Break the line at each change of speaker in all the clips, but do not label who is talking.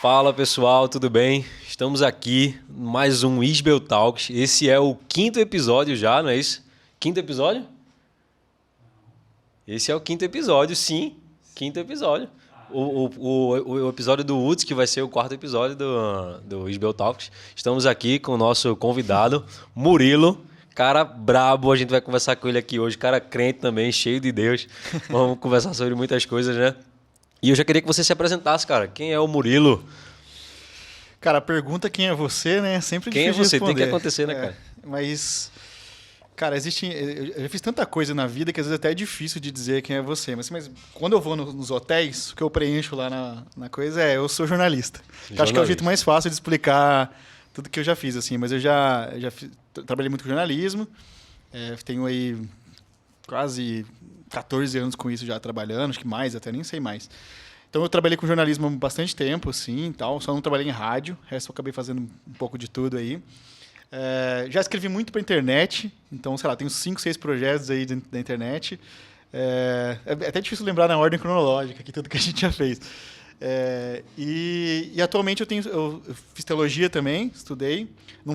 Fala pessoal, tudo bem? Estamos aqui, mais um Isbel Talks. Esse é o quinto episódio já, não é isso? Quinto episódio? Esse é o quinto episódio, sim. Quinto episódio. O episódio do Woods, que vai ser o quarto episódio do Isbel Talks. Estamos aqui com o nosso convidado, Murilo. Cara brabo, a gente vai conversar com ele aqui hoje. Cara crente também, cheio de Deus. Vamos conversar sobre muitas coisas, né? E eu já queria que você se apresentasse, cara. Quem é o Murilo?
Cara, a pergunta quem é você, né? Sempre
Quem é
difícil de
você?
responder.
Tem que acontecer, né, cara?
Mas, cara, eu já fiz tanta coisa na vida que às vezes até é difícil de dizer quem é você. Mas quando eu vou nos hotéis, o que eu preencho lá na coisa eu sou jornalista. Eu acho que é o jeito mais fácil de explicar tudo que eu já fiz, assim. Mas eu já trabalhei muito com jornalismo. Tenho aí quase 14 anos com isso já trabalhando, acho que mais, até nem sei mais. Então eu trabalhei com jornalismo há bastante tempo, assim, tal, só não trabalhei em rádio, o resto eu acabei fazendo um pouco de tudo aí. Já escrevi muito para internet, então, sei lá, tenho 5, 6 projetos aí da internet. É até difícil lembrar na ordem cronológica aqui tudo que a gente já fez. E atualmente eu fiz teologia também, estudei, não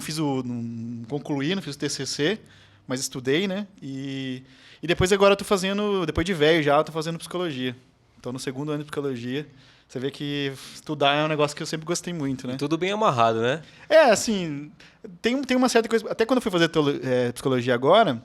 concluí, não fiz o TCC, mas estudei, né? E depois agora eu tô fazendo, depois de velho já, eu tô fazendo psicologia. Estou no segundo ano de psicologia. Você vê que estudar é um negócio que eu sempre gostei muito, né?
Tudo bem amarrado, né?
Assim, tem uma certa coisa... Até quando eu fui fazer psicologia agora,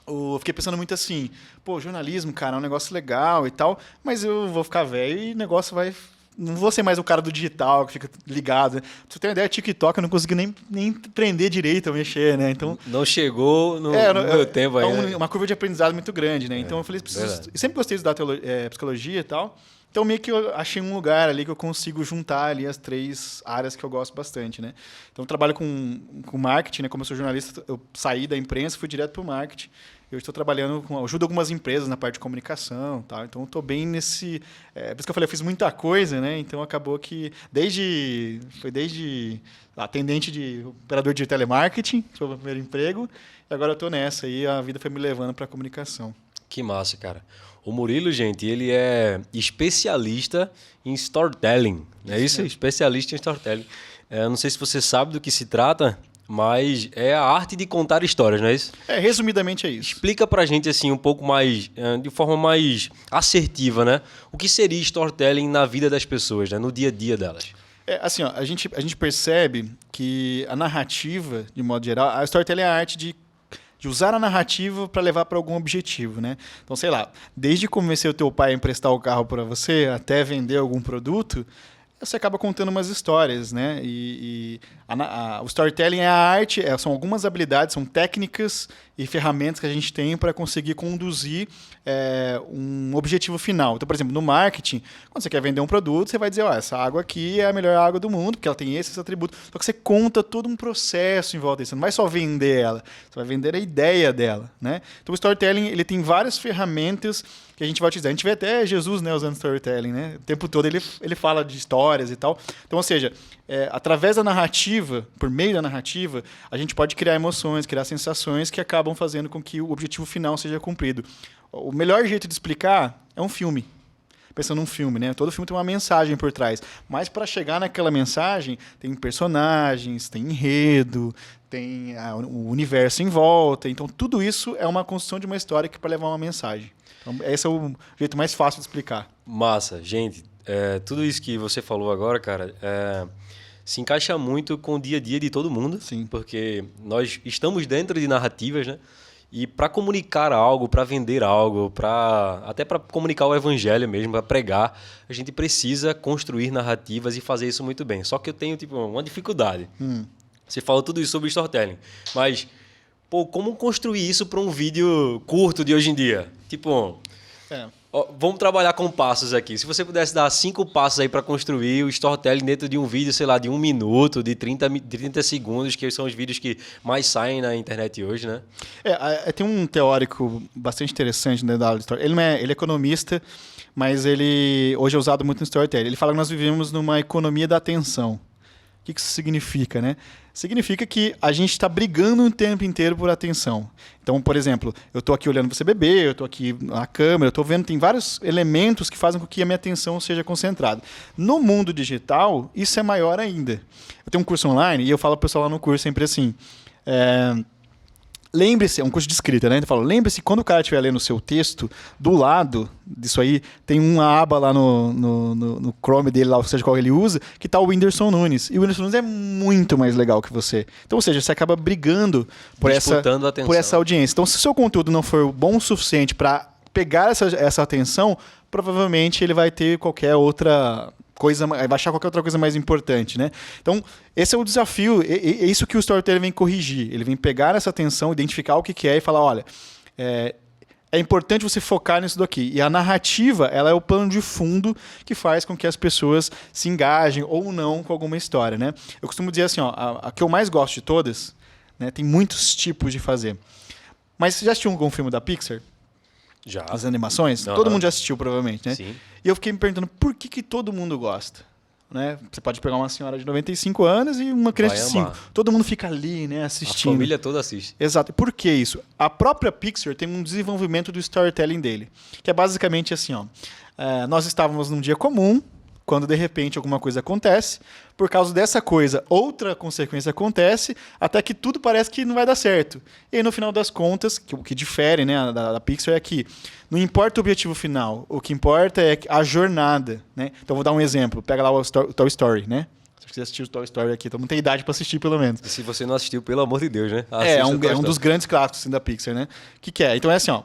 eu fiquei pensando muito assim, pô, jornalismo, cara, é um negócio legal e tal, mas eu vou ficar velho e o negócio vai... Não vou ser mais o cara do digital que fica ligado. Né? Pra você ter uma ideia, TikTok eu não consegui nem aprender direito a mexer, né? Então,
não chegou no meu tempo ainda.
É uma curva de aprendizado muito grande, né? Então eu falei, eu sempre gostei de estudar psicologia e tal. Então meio que eu achei um lugar ali que eu consigo juntar ali as 3 áreas que eu gosto bastante, né? Então eu trabalho com marketing, né? Como eu sou jornalista, eu saí da imprensa, fui direto para o marketing. Eu estou trabalhando ajudo algumas empresas na parte de comunicação, tal. Então eu estou bem nesse, por isso que eu falei, eu fiz muita coisa, né? Então acabou que desde atendente de operador de telemarketing, que foi o meu primeiro emprego, e agora eu estou nessa aí, a vida foi me levando para a comunicação.
Que massa, cara. O Murilo, gente, ele é especialista em storytelling, não é isso? Especialista em storytelling. Não sei se você sabe do que se trata, mas é a arte de contar histórias, não é isso?
Resumidamente é isso.
Explica pra gente assim um pouco mais, de forma mais assertiva, né? O que seria storytelling na vida das pessoas, né? No dia a dia delas.
Assim, ó, a gente percebe que a narrativa, de modo geral, a storytelling é a arte de usar a narrativa para levar para algum objetivo, né? Então, sei lá, desde convencer o teu pai a emprestar o carro para você até vender algum produto, você acaba contando umas histórias, né? O storytelling é a arte, são algumas habilidades, são técnicas e ferramentas que a gente tem para conseguir conduzir um objetivo final. Então, por exemplo, no marketing, quando você quer vender um produto, você vai dizer, essa água aqui é a melhor água do mundo, porque ela tem esses atributos. Só que você conta todo um processo em volta disso. Você não vai só vender ela, você vai vender a ideia dela, né? Então, o storytelling ele tem várias ferramentas que a gente vai utilizar. A gente vê até Jesus, né, usando storytelling, né? O tempo todo ele fala de histórias e tal. Então, ou seja, através da narrativa, por meio da narrativa, a gente pode criar emoções, criar sensações que acabam fazendo com que o objetivo final seja cumprido. O melhor jeito de explicar é um filme. Pensando num filme, né? Todo filme tem uma mensagem por trás. Mas para chegar naquela mensagem, tem personagens, tem enredo, tem o universo em volta. Então, tudo isso é uma construção de uma história que para levar uma mensagem. Então, esse é o jeito mais fácil de explicar.
Massa. Gente, tudo isso que você falou agora, cara, se encaixa muito com o dia a dia de todo mundo.
Sim.
Porque nós estamos dentro de narrativas, né? E para comunicar algo, para vender algo, até para comunicar o evangelho mesmo, para pregar, a gente precisa construir narrativas e fazer isso muito bem. Só que eu tenho uma dificuldade. Você falou tudo isso sobre storytelling, mas como construir isso para um vídeo curto de hoje em dia? Vamos trabalhar com passos aqui. Se você pudesse dar 5 passos aí para construir o storytelling dentro de um vídeo, sei lá, de 1 minuto, de 30 segundos, que são os vídeos que mais saem na internet hoje, né?
Tem um teórico bastante interessante dentro da aula de storytelling. Ele é economista, mas ele hoje é usado muito no storytelling. Ele fala que nós vivemos numa economia da atenção. que isso significa, né? Significa que a gente está brigando o tempo inteiro por atenção. Então, por exemplo, eu estou aqui olhando você beber, eu estou aqui na câmera, eu estou vendo, tem vários elementos que fazem com que a minha atenção seja concentrada. No mundo digital, isso é maior ainda. Eu tenho um curso online e eu falo para o pessoal lá no curso sempre assim... Lembre-se, é um curso de escrita, né? Eu falo, lembre-se, quando o cara estiver lendo o seu texto, do lado disso aí, tem uma aba lá no Chrome dele, lá, ou seja, qual ele usa, que está o Whindersson Nunes. E o Whindersson Nunes é muito mais legal que você. Então, ou seja, você acaba brigando por essa audiência. Então, se o seu conteúdo não for bom o suficiente para pegar essa atenção, provavelmente ele vai ter qualquer outra... vai achar qualquer outra coisa mais importante, né? Então, esse é o desafio, é isso que o storytelling vem corrigir. Ele vem pegar essa atenção, identificar o que é e falar, olha, é importante você focar nisso daqui. E a narrativa, ela é o plano de fundo que faz com que as pessoas se engajem ou não com alguma história, né? Eu costumo dizer assim, ó, a que eu mais gosto de todas, né, tem muitos tipos de fazer. Mas você já assistiu algum filme da Pixar?
Já.
As animações?
Uhum.
Todo mundo já assistiu, provavelmente, né?
Sim.
E eu fiquei me perguntando por que todo mundo gosta. Né? Você pode pegar uma senhora de 95 anos e uma criança de 5. Todo mundo fica ali, né, assistindo.
A família toda assiste.
Exato. Por que isso? A própria Pixar tem um desenvolvimento do storytelling dele, que é basicamente assim, ó. Nós estávamos num dia comum, quando de repente alguma coisa acontece, por causa dessa coisa, outra consequência acontece, até que tudo parece que não vai dar certo. E aí, no final das contas, o que difere, né, da Pixar é que não importa o objetivo final, o que importa é a jornada, né? Então, vou dar um exemplo. Pega lá o Toy Story, né? Se você assistiu o Toy Story aqui, todo mundo tem idade para assistir, pelo menos.
E se você não assistiu, pelo amor de Deus, né?
É um dos grandes clássicos assim, da Pixar, né? O que é? Então, é assim, ó.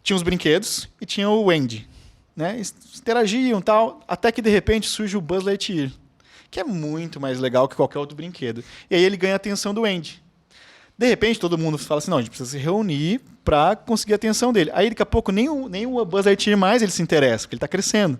Tinha os brinquedos e tinha o Andy, né? Interagiam e tal, até que de repente surge o Buzz Lightyear, que é muito mais legal que qualquer outro brinquedo. E aí ele ganha a atenção do Andy. De repente todo mundo fala assim, não, a gente precisa se reunir para conseguir a atenção dele. Aí daqui a pouco nem o Buzz Lightyear mais ele se interessa, porque ele está crescendo.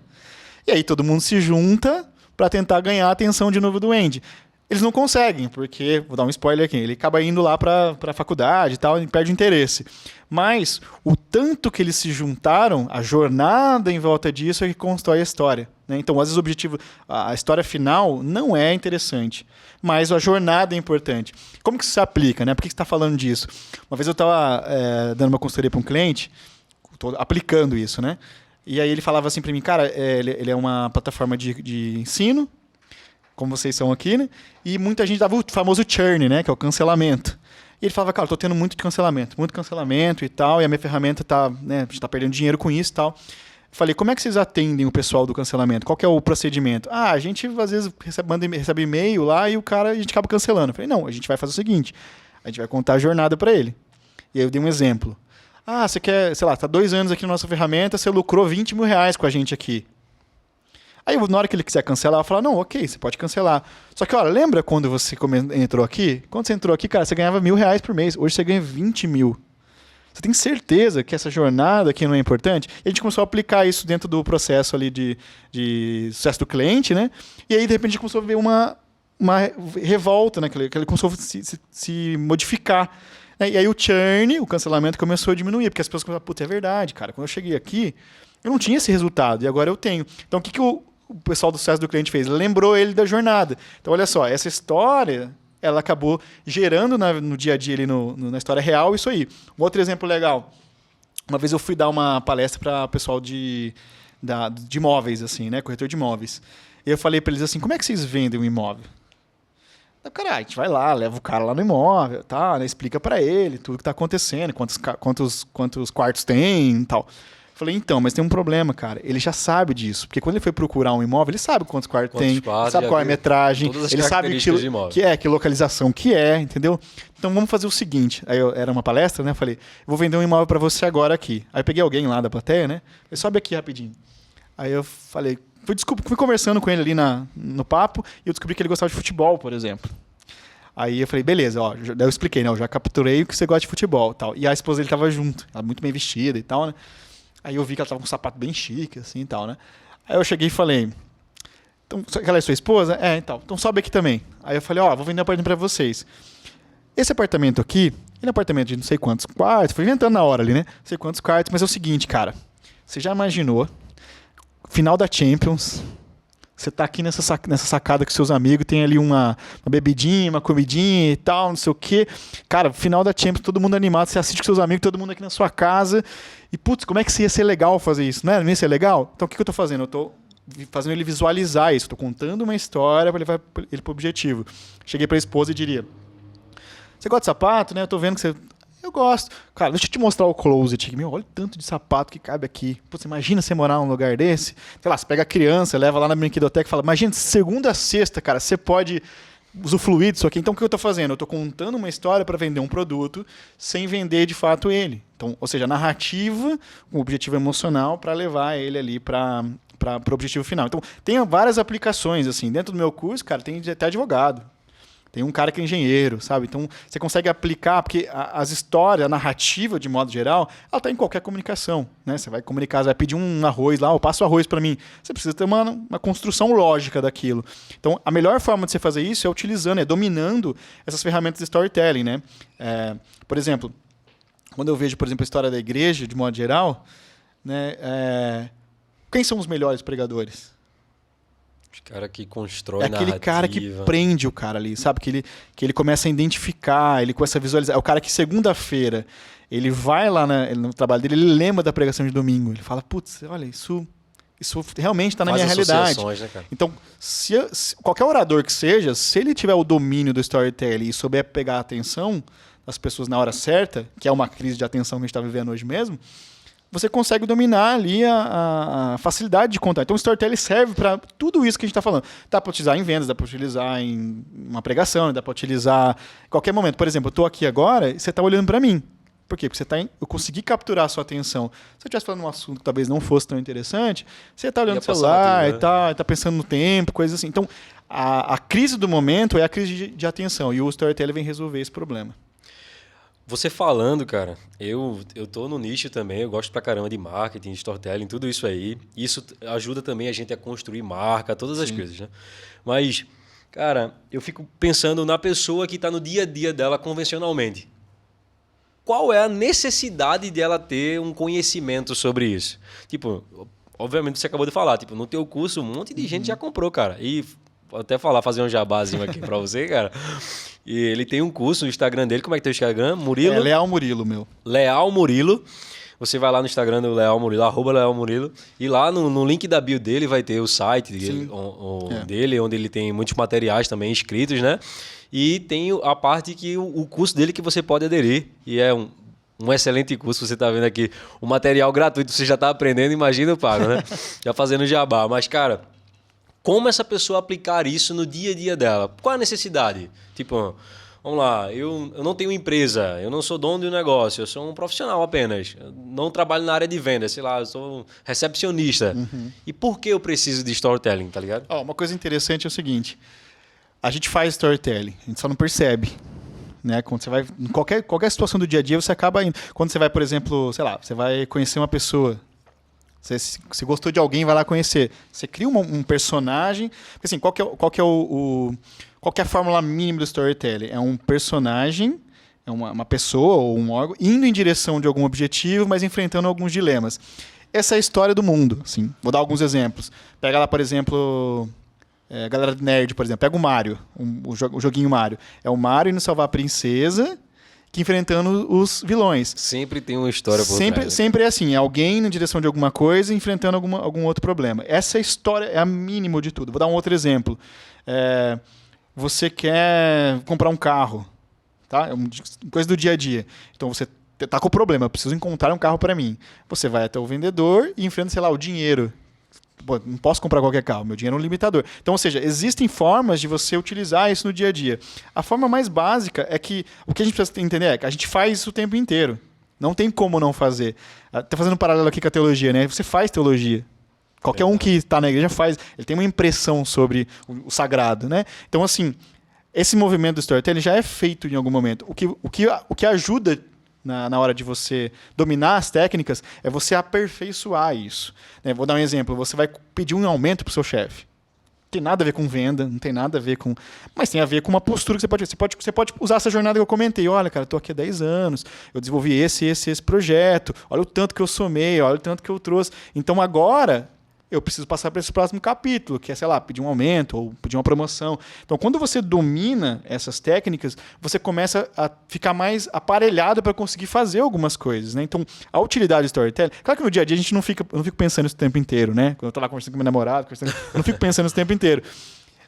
E aí todo mundo se junta para tentar ganhar a atenção de novo do Andy. Eles não conseguem, porque, vou dar um spoiler aqui, ele acaba indo lá para a faculdade e tal, e perde o interesse. Mas o tanto que eles se juntaram, a jornada em volta disso é que constrói a história. Né? Então, às vezes, o objetivo, a história final não é interessante, mas a jornada é importante. Como que isso se aplica? Né? Por que você está falando disso? Uma vez eu estava dando uma consultoria para um cliente, tô aplicando isso, né? E aí ele falava assim para mim, cara, ele é uma plataforma de ensino, como vocês são aqui, né? E muita gente dava o famoso churn, né? Que é o cancelamento. E ele falava, cara, eu tô tendo muito cancelamento e tal, e a minha ferramenta tá, né, a gente tá perdendo dinheiro com isso e tal. Eu falei, como é que vocês atendem o pessoal do cancelamento? Qual que é o procedimento? A gente às vezes recebe e-mail lá e a gente acaba cancelando. Eu falei, não, a gente vai fazer o seguinte, a gente vai contar a jornada para ele. E aí eu dei um exemplo. Você quer, sei lá, tá 2 anos aqui na nossa ferramenta, você lucrou R$20 mil com a gente aqui. Aí, na hora que ele quiser cancelar, eu falo, não, ok, você pode cancelar. Só que, olha, lembra quando você entrou aqui? Quando você entrou aqui, cara, você ganhava R$1.000 por mês. Hoje você ganha 20 mil. Você tem certeza que essa jornada aqui não é importante? E a gente começou a aplicar isso dentro do processo ali de sucesso do cliente, né? E aí, de repente, a gente começou a ver uma revolta, né? Que ele começou a se modificar. E aí o churn, o cancelamento, começou a diminuir, porque as pessoas começaram, puta, é verdade, cara. Quando eu cheguei aqui, eu não tinha esse resultado, e agora eu tenho. Então, o que o pessoal do sucesso do cliente fez? Lembrou ele da jornada. Então, olha só, essa história, ela acabou gerando no dia a dia, ali na história real, isso aí. Um outro exemplo legal. Uma vez eu fui dar uma palestra para o pessoal de imóveis, assim, né? Corretor de imóveis. E eu falei para eles assim, como é que vocês vendem um imóvel? Cara, a gente vai lá, leva o cara lá no imóvel, tá, né, explica para ele tudo que está acontecendo, quantos quartos tem e tal. Falei, então, mas tem um problema, cara. Ele já sabe disso. Porque quando ele foi procurar um imóvel, ele sabe quantos quartos tem, ele sabe qual é a metragem, ele sabe que localização que é, entendeu? Então vamos fazer o seguinte. Aí era uma palestra, né? Eu falei, vou vender um imóvel para você agora aqui. Aí eu peguei alguém lá da plateia, né? Ele sobe aqui rapidinho. Aí eu falei, fui conversando com ele ali no papo e eu descobri que ele gostava de futebol, por exemplo. Aí eu falei, beleza, ó, daí eu expliquei, né? Eu já capturei que você gosta de futebol e tal. E a esposa dele estava junto, ela muito bem vestida e tal, né? Aí eu vi que ela tava com um sapato bem chique, assim, e tal, né? Aí eu cheguei e falei, então, aquela é sua esposa? Então sobe aqui também. Aí eu falei, vou vender um apartamento pra vocês. Esse apartamento aqui, ele é um apartamento de não sei quantos quartos, fui inventando na hora ali, né? Não sei quantos quartos, mas é o seguinte, cara, você já imaginou, final da Champions, Você tá aqui nessa sacada com seus amigos, tem ali uma bebidinha, uma comidinha e tal, não sei o quê. Cara, final da Champions, todo mundo animado, você assiste com seus amigos, todo mundo aqui na sua casa. E, putz, como é que ia ser legal fazer isso? Não ia ser legal? Então, o que eu tô fazendo? Eu tô fazendo ele visualizar isso. Tô contando uma história para levar ele pro objetivo. Cheguei pra esposa e diria: você gosta de sapato, né? Eu tô vendo que você... Eu gosto. Cara, deixa eu te mostrar o closet. Meu, olha o tanto de sapato que cabe aqui. Pô, você imagina você morar num lugar desse? Sei lá, você pega a criança, leva lá na brinquedoteca e fala: imagina, segunda a sexta, cara, você pode usufruir disso aqui. Então, o que eu tô fazendo? Eu tô contando uma história para vender um produto sem vender de fato ele. Então, ou seja, narrativa, um objetivo emocional para levar ele ali para o objetivo final. Então, tem várias aplicações, assim. Dentro do meu curso, cara, tem até advogado. Tem um cara que é engenheiro, sabe? Então, você consegue aplicar, porque as histórias, a narrativa, de modo geral, ela está em qualquer comunicação, né? Você vai comunicar, você vai pedir um arroz lá, passa o arroz para mim. Você precisa ter uma construção lógica daquilo. Então, a melhor forma de você fazer isso é utilizando, dominando essas ferramentas de storytelling, né? Por exemplo, quando eu vejo, por exemplo, a história da igreja, de modo geral, né? Quem são os melhores pregadores?
Os caras que constroem
narrativa. É aquele cara que prende o cara ali, sabe? Que ele começa a identificar, ele começa a visualizar. É o cara que segunda-feira, ele vai lá no trabalho dele, ele lembra da pregação de domingo. Ele fala: putz, olha, isso realmente está na minha realidade.
Né, cara?
Então, se qualquer orador que seja, se ele tiver o domínio do storytelling e souber pegar a atenção das pessoas na hora certa, que é uma crise de atenção que a gente está vivendo hoje mesmo, você consegue dominar ali a facilidade de contar. Então, o storytelling serve para tudo isso que a gente está falando. Dá para utilizar em vendas, dá para utilizar em uma pregação, dá para utilizar em qualquer momento. Por exemplo, eu estou aqui agora e você está olhando para mim. Por quê? Porque eu consegui capturar a sua atenção. Se eu estivesse falando um assunto que talvez não fosse tão interessante, você está olhando no celular e está pensando no tempo, coisas assim. Então, a crise do momento é a crise de atenção. E o storytelling vem resolver esse problema.
Você falando, cara, eu tô no nicho também, eu gosto pra caramba de marketing, de storytelling, tudo isso aí. Isso ajuda também a gente a construir marca, todas as coisas, né? Mas, cara, eu fico pensando na pessoa que tá no dia a dia dela convencionalmente. Qual é a necessidade dela ter um conhecimento sobre isso? Tipo, obviamente você acabou de falar, tipo, no teu curso um monte de gente já comprou, cara. E vou até fazer um jabazinho aqui pra você, cara. E ele tem um curso no Instagram dele. Como é que tem o Instagram? Murilo?
É Leal Murilo, meu.
Leal Murilo. Você vai lá no Instagram do Leal Murilo, @LealMurilo. E lá no link da bio dele vai ter o site dele, onde ele tem muitos materiais também escritos, né? E tem a parte que o curso dele que você pode aderir. E é um excelente curso. Você está vendo aqui o material gratuito. Você já está aprendendo, imagina o pago, né? Já fazendo jabá. Mas, cara, como essa pessoa aplicar isso no dia a dia dela? Qual a necessidade? Tipo, vamos lá, eu não tenho empresa, eu não sou dono de um negócio, eu sou um profissional apenas. Eu não trabalho na área de venda, sei lá, eu sou recepcionista. E por que eu preciso de storytelling, tá ligado?
Uma coisa interessante é o seguinte, a gente faz storytelling, a gente só não percebe. Né? Quando você vai, em qualquer situação do dia a dia, você acaba indo. Quando você vai, por exemplo, sei lá, você vai conhecer uma pessoa, você gostou de alguém, vai lá conhecer. Você cria um personagem. Assim, qual que é a fórmula mínima do storytelling? É um personagem, é uma pessoa ou um órgão indo em direção de algum objetivo, mas enfrentando alguns dilemas. Essa é a história do mundo. Assim. Vou dar alguns exemplos. Pega lá, por exemplo, a galera de nerd, por exemplo. Pega o Mario, o joguinho Mario. É o Mario indo salvar a princesa, que enfrentando os vilões.
Sempre tem uma história por trás.
Sempre é assim, é alguém na direção de alguma coisa enfrentando algum outro problema. Essa história é a mínima de tudo. Vou dar um outro exemplo. Você quer comprar um carro, tá? É uma coisa do dia a dia. Então você está com o problema, eu preciso encontrar um carro para mim. Você vai até o vendedor e enfrenta, sei lá, o dinheiro. Pô, não posso comprar qualquer carro, meu dinheiro é um limitador. Então, ou seja, existem formas de você utilizar isso no dia a dia. A forma mais básica é que o que a gente precisa entender é que a gente faz isso o tempo inteiro. Não tem como não fazer. Está fazendo um paralelo aqui com a teologia, né? Você faz teologia. Qualquer um que está na igreja faz. Ele tem uma impressão sobre o sagrado, né? Então, assim, esse movimento do storytelling já é feito em algum momento. O que ajuda na hora de você dominar as técnicas é você aperfeiçoar isso. Vou dar um exemplo. Você vai pedir um aumento para o seu chefe. Não tem nada a ver com venda, não tem nada a ver com... Mas tem a ver com uma postura que você pode usar essa jornada que eu comentei. Olha, cara, eu estou aqui há 10 anos, eu desenvolvi esse projeto, olha o tanto que eu somei, olha o tanto que eu trouxe. Então agora, eu preciso passar para esse próximo capítulo, que é, sei lá, pedir um aumento ou pedir uma promoção. Então, quando você domina essas técnicas, você começa a ficar mais aparelhado para conseguir fazer algumas coisas, né? Então, a utilidade do storytelling... Claro que no dia a dia a gente eu não fico pensando isso o tempo inteiro, né? Quando eu tô lá conversando com meu namorado, eu não fico pensando isso o tempo inteiro.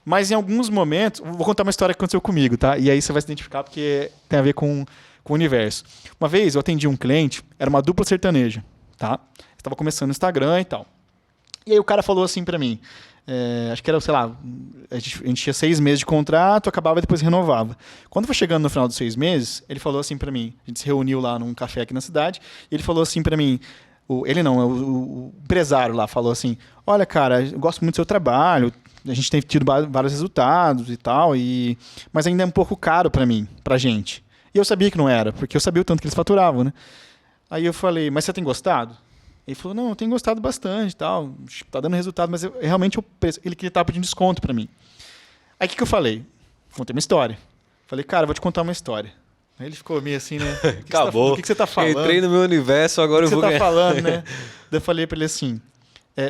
Mas em alguns momentos... Vou contar uma história que aconteceu comigo, tá? E aí você vai se identificar porque tem a ver com o universo. Uma vez eu atendi um cliente, era uma dupla sertaneja, tá? Estava começando no Instagram e tal. E aí o cara falou assim pra mim, acho que era, sei lá, a gente tinha 6 meses de contrato, acabava e depois renovava. Quando foi chegando no final dos 6 meses, ele falou assim pra mim, a gente se reuniu lá num café aqui na cidade, e ele falou assim pra mim, o empresário lá falou assim, olha cara, eu gosto muito do seu trabalho, a gente tem tido vários resultados e tal, mas ainda é um pouco caro pra mim, pra gente. E eu sabia que não era, porque eu sabia o tanto que eles faturavam, né? Aí eu falei, mas você tem gostado? Ele falou, não, eu tenho gostado bastante e tal, tá dando resultado, mas realmente ele queria estar pedindo desconto pra mim. Aí o que eu falei? Contei uma história. Falei, cara, eu vou te contar uma história. Aí ele ficou meio assim, né?
Acabou.
O que você tá falando?
Eu entrei no meu universo, agora eu vou ganhar.
O que você tá falando, né? Daí eu falei pra ele assim...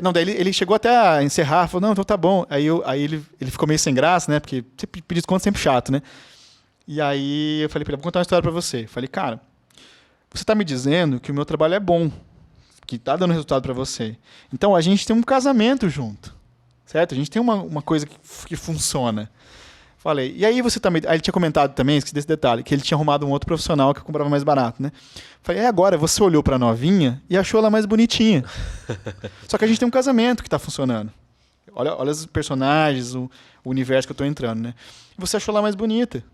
não, daí ele chegou até a encerrar, falou, não, então tá bom. Aí ele ficou meio sem graça, né? Porque pedir desconto é sempre chato, né? E aí eu falei pra ele, vou contar uma história pra você. Falei, cara, você tá me dizendo que o meu trabalho é bom, que tá dando resultado para você. Então, a gente tem um casamento junto, certo? A gente tem uma coisa que funciona. Falei, e aí você também... Aí ele tinha comentado também, esqueci desse detalhe, que ele tinha arrumado um outro profissional que comprava mais barato, né? Falei, agora você olhou pra novinha e achou ela mais bonitinha. Só que a gente tem um casamento que tá funcionando. Olha os personagens, o universo que eu tô entrando, né? E você achou ela mais bonita.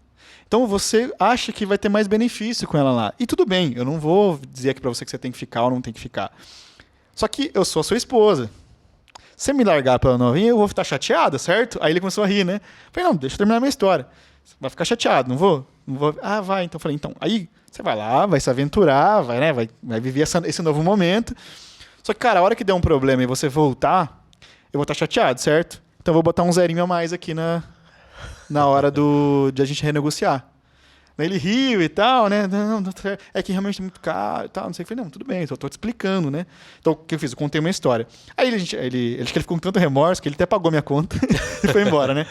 Então você acha que vai ter mais benefício com ela lá. E tudo bem, eu não vou dizer aqui pra você que você tem que ficar ou não tem que ficar. Só que eu sou a sua esposa. Se você me largar pela novinha, eu vou ficar chateada, certo? Aí ele começou a rir, né? Falei, não, deixa eu terminar a minha história. Você vai ficar chateado, não vou? Não vou. Ah, vai. Então falei, então, aí você vai lá, vai se aventurar, vai, né? Vai viver esse novo momento. Só que, cara, a hora que der um problema e você voltar, eu vou estar chateado, certo? Então eu vou botar um zerinho a mais aqui na hora de a gente renegociar. Daí ele riu e tal, né? Não, é que realmente é muito caro e tal, não sei o que. Eu falei, não, tudo bem, só tô te explicando, né? Então, o que eu fiz? Eu contei uma história. Aí acho que ele ficou com tanto remorso que ele até pagou minha conta e foi embora, né?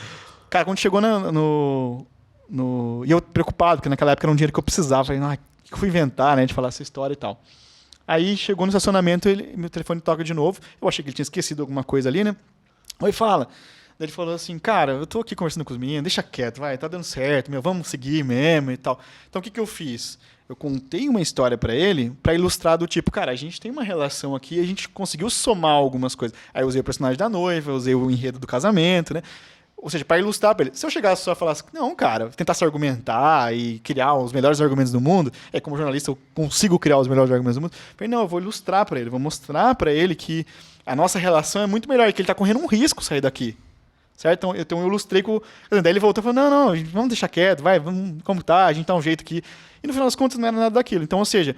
Cara, quando chegou e eu preocupado, porque naquela época era um dinheiro que eu precisava. Falei, o que eu fui inventar, né? De falar essa história e tal. Aí chegou no estacionamento, meu telefone toca de novo. Eu achei que ele tinha esquecido alguma coisa ali, né? Oi, fala. Daí ele falou assim, cara, eu tô aqui conversando com os meninos, deixa quieto, vai, tá dando certo, vamos seguir mesmo e tal. Então o que eu fiz? Eu contei uma história pra ele pra ilustrar do tipo, cara, a gente tem uma relação aqui, a gente conseguiu somar algumas coisas. Aí eu usei o personagem da noiva, eu usei o enredo do casamento, né? Ou seja, pra ilustrar pra ele. Se eu chegasse só e falasse, não, cara, tentasse argumentar e criar os melhores argumentos do mundo, como jornalista eu consigo criar os melhores argumentos do mundo, eu falei, não, eu vou ilustrar pra ele, vou mostrar pra ele que a nossa relação é muito melhor, que ele tá correndo um risco sair daqui. Certo? Então eu ilustrei com... Daí ele voltou e falou, não, vamos deixar quieto, vai, vamos, como tá, a gente tá um jeito aqui. E no final das contas não era nada daquilo. Então, ou seja,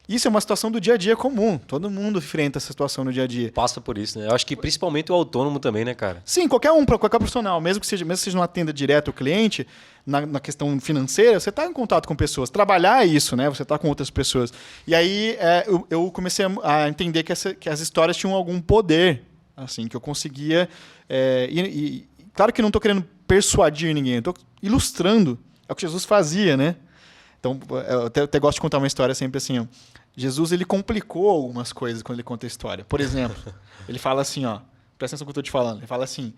isso é uma situação do dia a dia comum. Todo mundo enfrenta essa situação no dia a dia.
Passa por isso, né? Eu acho que principalmente o autônomo também, né, cara?
Sim, qualquer profissional, mesmo que seja não atenda direto o cliente, na questão financeira, você está em contato com pessoas. Trabalhar é isso, né? Você está com outras pessoas. E aí eu comecei a entender que as histórias tinham algum poder, assim, que eu conseguia... claro que não estou querendo persuadir ninguém, estou ilustrando. É o que Jesus fazia, né? Então, eu até gosto de contar uma história sempre assim, ó. Jesus, ele complicou algumas coisas quando ele conta a história. Por exemplo, ele fala assim, ó, presta atenção no que eu estou te falando. Ele fala assim,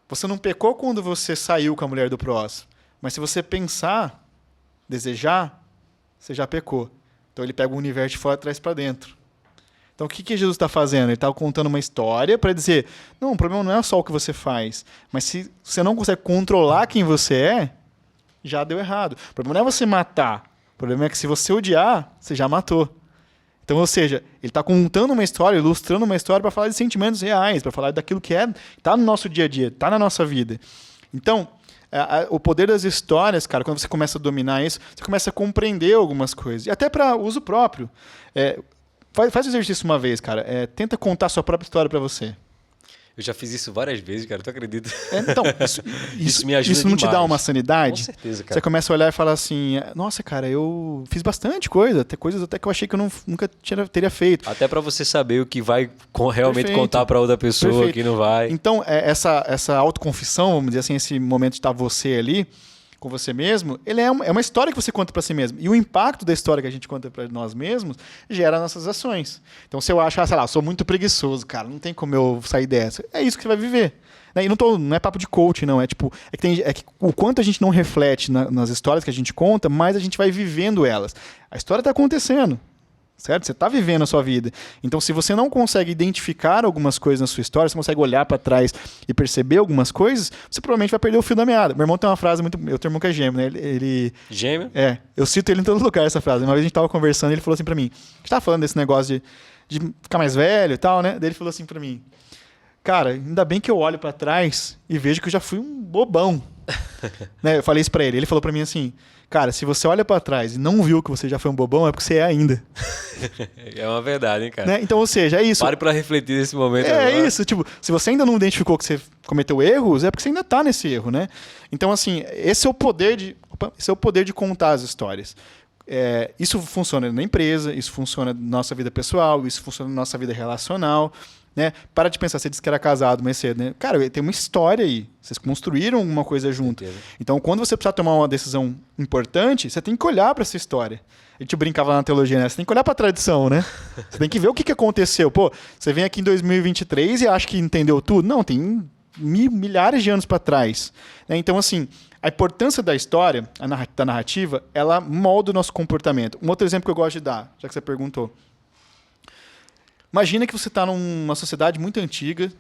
você não pecou quando você saiu com a mulher do próximo, mas se você pensar, desejar, você já pecou. Então, ele pega o universo de fora e traz para dentro. Então, o que Jesus está fazendo? Ele está contando uma história para dizer, não, o problema não é só o que você faz, mas se você não consegue controlar quem você é, já deu errado. O problema não é você matar, o problema é que se você odiar, você já matou. Então, ou seja, ele está contando uma história, ilustrando uma história para falar de sentimentos reais, para falar daquilo que está no nosso dia a dia, está na nossa vida. Então, o poder das histórias, cara, quando você começa a dominar isso, você começa a compreender algumas coisas. E até para uso próprio. Faz o exercício uma vez, cara. Tenta contar a sua própria história para você.
Eu já fiz isso várias vezes, cara. Tu acredita?
Então,
Isso me ajuda
isso não te dá
demais.
uma sanidade?
Com certeza, cara.
Você começa a olhar e falar assim, nossa, cara, eu fiz bastante coisa, até coisas até que eu achei que eu nunca teria feito.
Até pra você saber o que vai realmente
Perfeito.
contar pra outra pessoa, o
Perfeito.
que não vai.
Então, essa autoconfissão, vamos dizer assim, esse momento de estar você ali, com você mesmo, ele é uma história que você conta para si mesmo. E o impacto da história que a gente conta para nós mesmos gera nossas ações. Então, se eu achar, sei lá, sou muito preguiçoso, cara, não tem como eu sair dessa. É isso que você vai viver. E não é papo de coach, não. É que o quanto a gente não reflete nas histórias que a gente conta, mais a gente vai vivendo elas. A história está acontecendo. Certo? Você está vivendo a sua vida. Então, se você não consegue identificar algumas coisas na sua história, você consegue olhar para trás e perceber algumas coisas, você provavelmente vai perder o fio da meada. Meu irmão tem uma frase muito... Eu tenho um irmão que é gêmeo, né?
Gêmeo?
Eu cito ele em todo lugar, essa frase. Uma vez a gente estava conversando e ele falou assim para mim... A gente estava falando desse negócio de ficar mais velho e tal, né? Daí ele falou assim para mim... Cara, ainda bem que eu olho para trás e vejo que eu já fui um bobão. Né? Eu falei isso para ele. Ele falou para mim assim... Cara, se você olha pra trás e não viu que você já foi um bobão, é porque você é ainda.
É uma verdade, hein, cara?
Né? Então, ou seja, é isso.
Pare pra refletir nesse momento
agora.
agora.
Isso. Tipo, se você ainda não identificou que você cometeu erros, é porque você ainda tá nesse erro, né? Então, assim, esse é o poder de contar as histórias. Isso funciona na empresa, isso funciona na nossa vida pessoal, isso funciona na nossa vida relacional. Né? Para de pensar, você disse que era casado mais cedo, né? Cara, tem uma história aí. Vocês construíram alguma coisa junto. Então, quando você precisar tomar uma decisão importante, você tem que olhar para essa história. A gente brincava lá na teologia, né? Você tem que olhar para a tradição, né? Você tem que ver o que aconteceu. Pô, você vem aqui em 2023 e acha que entendeu tudo? Não, tem milhares de anos para trás. Né? Então, assim, a importância da história, da narrativa, ela molda o nosso comportamento. Um outro exemplo que eu gosto de dar, já que você perguntou. Imagina que você está numa sociedade muito antiga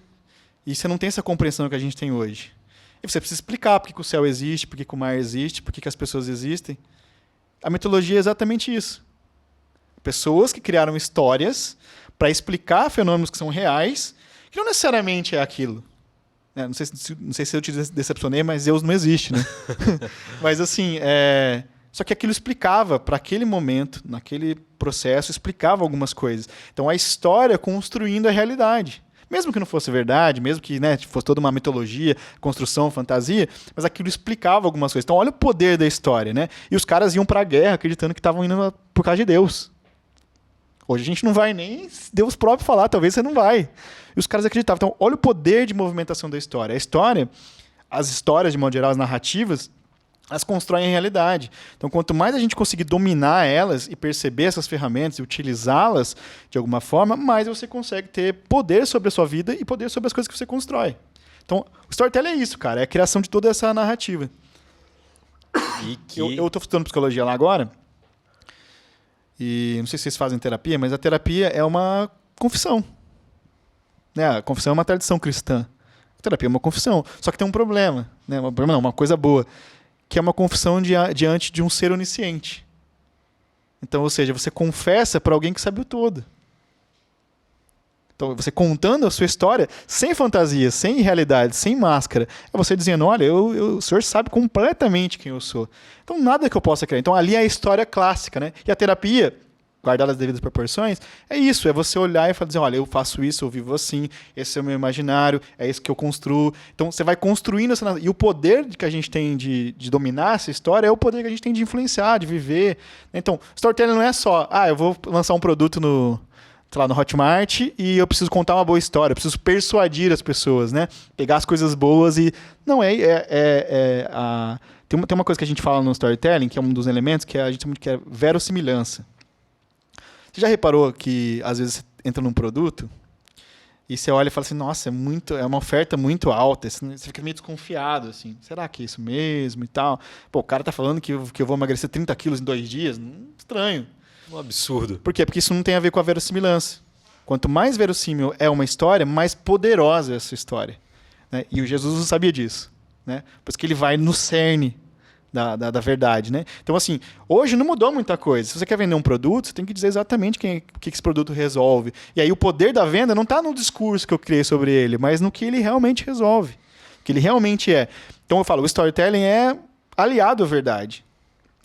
e você não tem essa compreensão que a gente tem hoje. E você precisa explicar por que o céu existe, por que o mar existe, por que as pessoas existem. A mitologia é exatamente isso. Pessoas que criaram histórias para explicar fenômenos que são reais, que não necessariamente é aquilo. Não sei se eu te decepcionei, mas Zeus não existe, né? Mas assim, só que aquilo explicava, para aquele momento, naquele processo, explicava algumas coisas. Então, a história construindo a realidade. Mesmo que não fosse verdade, mesmo que fosse toda uma mitologia, construção, fantasia, mas aquilo explicava algumas coisas. Então, olha o poder da história, né? E os caras iam para a guerra acreditando que estavam indo por causa de Deus. Hoje a gente não vai nem Deus próprio falar, talvez você não vai. E os caras acreditavam. Então, olha o poder de movimentação da história. A história, as histórias, de modo geral, as narrativas, elas constroem a realidade. Então, quanto mais a gente conseguir dominar elas e perceber essas ferramentas e utilizá-las de alguma forma, mais você consegue ter poder sobre a sua vida e poder sobre as coisas que você constrói. Então, o storytelling é isso, cara. É a criação de toda essa narrativa. Eu estou estudando psicologia lá agora. E não sei se vocês fazem terapia, mas a terapia é uma confissão. Né? A confissão é uma tradição cristã. A terapia é uma confissão. Só que tem um problema. Né? Uma coisa boa. Que é uma confissão diante de um ser onisciente. Então, ou seja, você confessa para alguém que sabe o todo. Então, você contando a sua história sem fantasia, sem realidade, sem máscara, é você dizendo, olha, o senhor sabe completamente quem eu sou. Então, nada que eu possa criar. Então, ali é a história clássica, né? E a terapia, guardada as devidas proporções, é isso, é você olhar e dizer, olha, eu faço isso, eu vivo assim, esse é o meu imaginário, é isso que eu construo. Então, você vai construindo essa... E o poder que a gente tem de dominar essa história é o poder que a gente tem de influenciar, de viver. Então, storytelling não é só, eu vou lançar um produto no Hotmart e eu preciso contar uma boa história, eu preciso persuadir as pessoas, né? Pegar as coisas boas e... Não, tem uma coisa que a gente fala no storytelling, que é um dos elementos, que a gente chama de verossimilhança. Você já reparou que, às vezes, você entra num produto e você olha e fala assim, nossa, é uma oferta muito alta, você fica meio desconfiado, assim, será que é isso mesmo e tal? Pô, o cara tá falando que eu vou emagrecer 30 quilos em 2 dias? Estranho.
Um absurdo.
Por quê? Porque isso não tem a ver com a verossimilhança. Quanto mais verossímil é uma história, mais poderosa é essa história. Né? E o Jesus não sabia disso. Né? Por isso que ele vai no cerne da verdade, né? Então, assim, hoje não mudou muita coisa. Se você quer vender um produto, você tem que dizer exatamente o que esse produto resolve. E aí o poder da venda não está no discurso que eu criei sobre ele, mas no que ele realmente resolve. O que ele realmente é. Então, eu falo, o storytelling é aliado à verdade.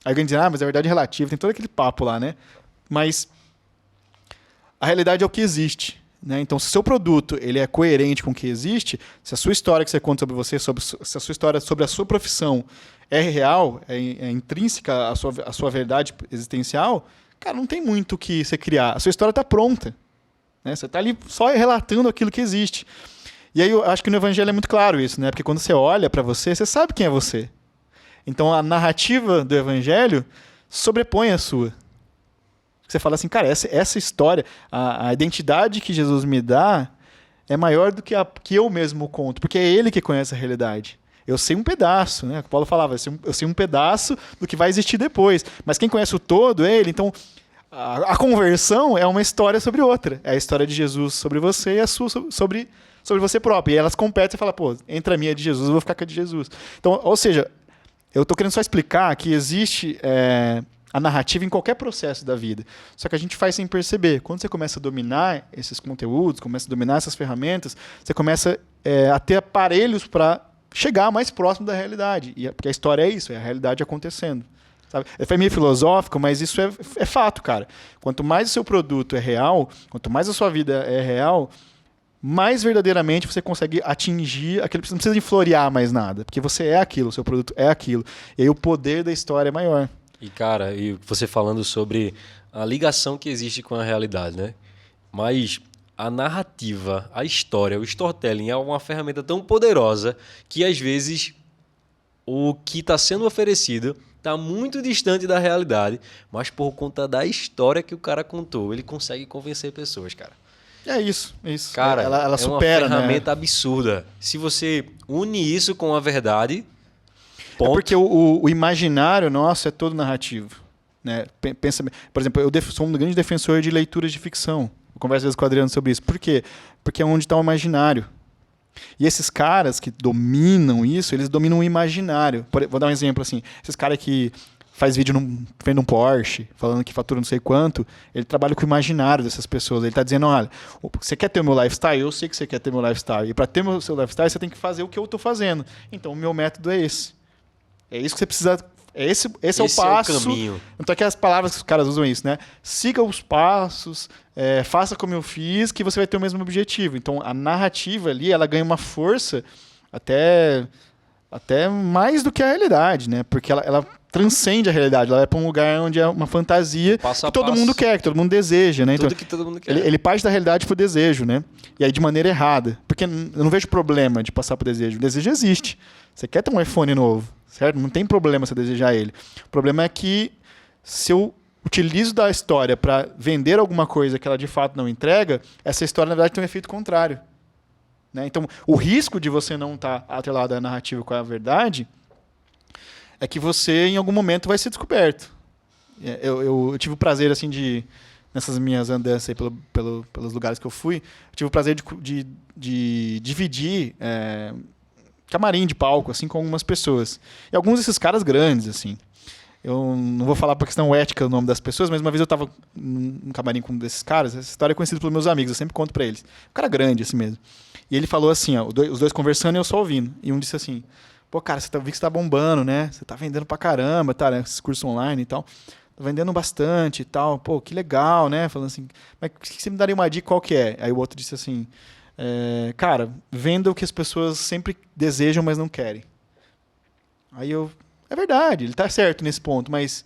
Aí alguém diz, mas a verdade é relativa, tem todo aquele papo lá, né? Mas a realidade é o que existe. né? Então, se o seu produto ele é coerente com o que existe, se a sua história que você conta sobre você, se a sua história sobre a sua profissão é real, é intrínseca à sua verdade existencial, cara, não tem muito o que você criar. A sua história está pronta, né? Você está ali só relatando aquilo que existe. E aí eu acho que no Evangelho é muito claro isso, né? Porque quando você olha para você, você sabe quem é você. Então a narrativa do Evangelho sobrepõe a sua. Você fala assim, cara, essa história, a identidade que Jesus me dá é maior do que a que eu mesmo conto, porque é Ele que conhece a realidade. Eu sei um pedaço, né? O Paulo falava, eu sei um pedaço do que vai existir depois. Mas quem conhece o todo é Ele. Então, a conversão é uma história sobre outra. É a história de Jesus sobre você e a sua sobre você próprio. E elas competem e falam, pô, entre a minha e a de Jesus, eu vou ficar com a de Jesus. Então, ou seja, eu estou querendo só explicar que existe a narrativa em qualquer processo da vida. Só que a gente faz sem perceber. Quando você começa a dominar esses conteúdos, começa a dominar essas ferramentas, você começa a ter aparelhos para chegar mais próximo da realidade. Porque a história é isso, é a realidade acontecendo. Sabe? Foi meio filosófico, mas isso é fato, cara. Quanto mais o seu produto é real, quanto mais a sua vida é real, mais verdadeiramente você consegue atingir aquilo. Você não precisa de florear mais nada, porque você é aquilo, o seu produto é aquilo. E aí o poder da história é maior.
E, cara, e você falando sobre a ligação que existe com a realidade, né? Mas a narrativa, a história, o storytelling é uma ferramenta tão poderosa que, às vezes, o que está sendo oferecido está muito distante da realidade, mas por conta da história que o cara contou, ele consegue convencer pessoas, cara.
É isso.
Cara,
ela supera,
uma ferramenta absurda. Se você une isso com a verdade, ponto.
É porque o imaginário nosso é todo narrativo, né? Pensa, por exemplo, eu sou um grande defensor de leituras de ficção. Eu converso às vezes com o Adriano sobre isso. Por quê? Porque é onde está o imaginário. E esses caras que dominam isso, eles dominam o imaginário. Vou dar um exemplo assim. Esses caras que faz vídeo vendo um Porsche, falando que fatura não sei quanto, ele trabalha com o imaginário dessas pessoas. Ele está dizendo, olha, você quer ter o meu lifestyle? Eu sei que você quer ter o meu lifestyle. E para ter o seu lifestyle, você tem que fazer o que eu estou fazendo. Então, o meu método é esse. É isso que você precisa... Esse é o passo. É o caminho. Então, aqui as palavras que os caras usam isso, né? Siga os passos, faça como eu fiz, que você vai ter o mesmo objetivo. Então, a narrativa ali, ela ganha uma força até mais do que a realidade, né? Porque ela transcende a realidade. Ela vai para um lugar onde é uma fantasia que todo mundo quer, que todo mundo deseja, né? Então,
tudo que todo mundo quer.
Ele parte da realidade pro desejo, né? E aí de maneira errada. Porque eu não vejo problema de passar pro desejo. O desejo existe. Você quer ter um iPhone novo, certo? Não tem problema você desejar ele. O problema é que se eu utilizo da história para vender alguma coisa que ela de fato não entrega, essa história, na verdade, tem um efeito contrário. Né? Então, o risco de você não estar atrelado à narrativa com a verdade é que você, em algum momento, vai ser descoberto. Eu tive o prazer, assim, nessas minhas andanças aí pelos lugares que eu fui, eu tive o prazer de dividir camarim de palco, assim, com algumas pessoas. E alguns desses caras grandes, assim. Eu não vou falar por questão ética o nome das pessoas, mas uma vez eu estava num camarim com um desses caras, essa história é conhecida pelos meus amigos, eu sempre conto para eles. Um cara grande, assim mesmo. E ele falou assim, ó, os dois conversando e eu só ouvindo. E um disse assim, pô, cara, vi que você tá bombando, né? Você tá vendendo pra caramba, tá, né? Esses cursos online e tal. Tá vendendo bastante e tal. Pô, que legal, né? Falando assim, mas você me daria uma dica, qual que é? Aí o outro disse assim, cara, venda o que as pessoas sempre desejam, mas não querem. Aí é verdade, ele tá certo nesse ponto, mas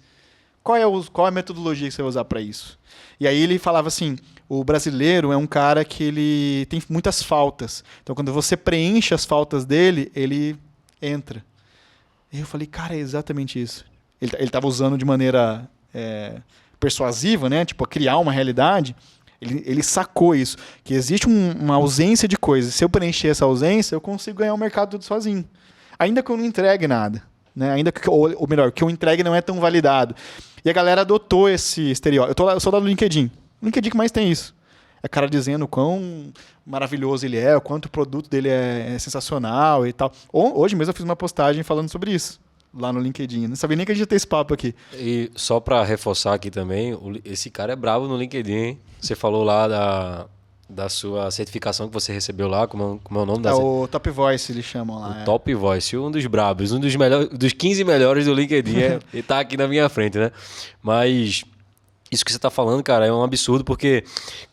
qual é a metodologia que você vai usar para isso? E aí ele falava assim, o brasileiro é um cara que ele tem muitas faltas. Então, quando você preenche as faltas dele, ele entra. E eu falei, cara, é exatamente isso. Ele estava usando de maneira persuasiva, né? Tipo, a criar uma realidade. Ele sacou isso, que existe uma ausência de coisas. Se eu preencher essa ausência, eu consigo ganhar o mercado tudo sozinho. Ainda que eu não entregue nada. Né? Ainda que, ou melhor, que eu entregue não é tão validado. E a galera adotou esse estereótipo. Eu sou lá no LinkedIn. O LinkedIn que mais tem isso. É cara dizendo o quão maravilhoso ele é, o quanto o produto dele é sensacional e tal. Hoje mesmo eu fiz uma postagem falando sobre isso. Lá no LinkedIn. Não sabia nem que a gente ia ter esse papo aqui.
E só para reforçar aqui também, esse cara é bravo no LinkedIn, hein? Você falou lá da sua certificação que você recebeu lá, como é o nome da...
o Top Voice, eles chamam lá.
O Top Voice, um dos brabos, um dos 15 melhores do LinkedIn. Ele tá aqui na minha frente, né? Mas isso que você tá falando, cara, é um absurdo, porque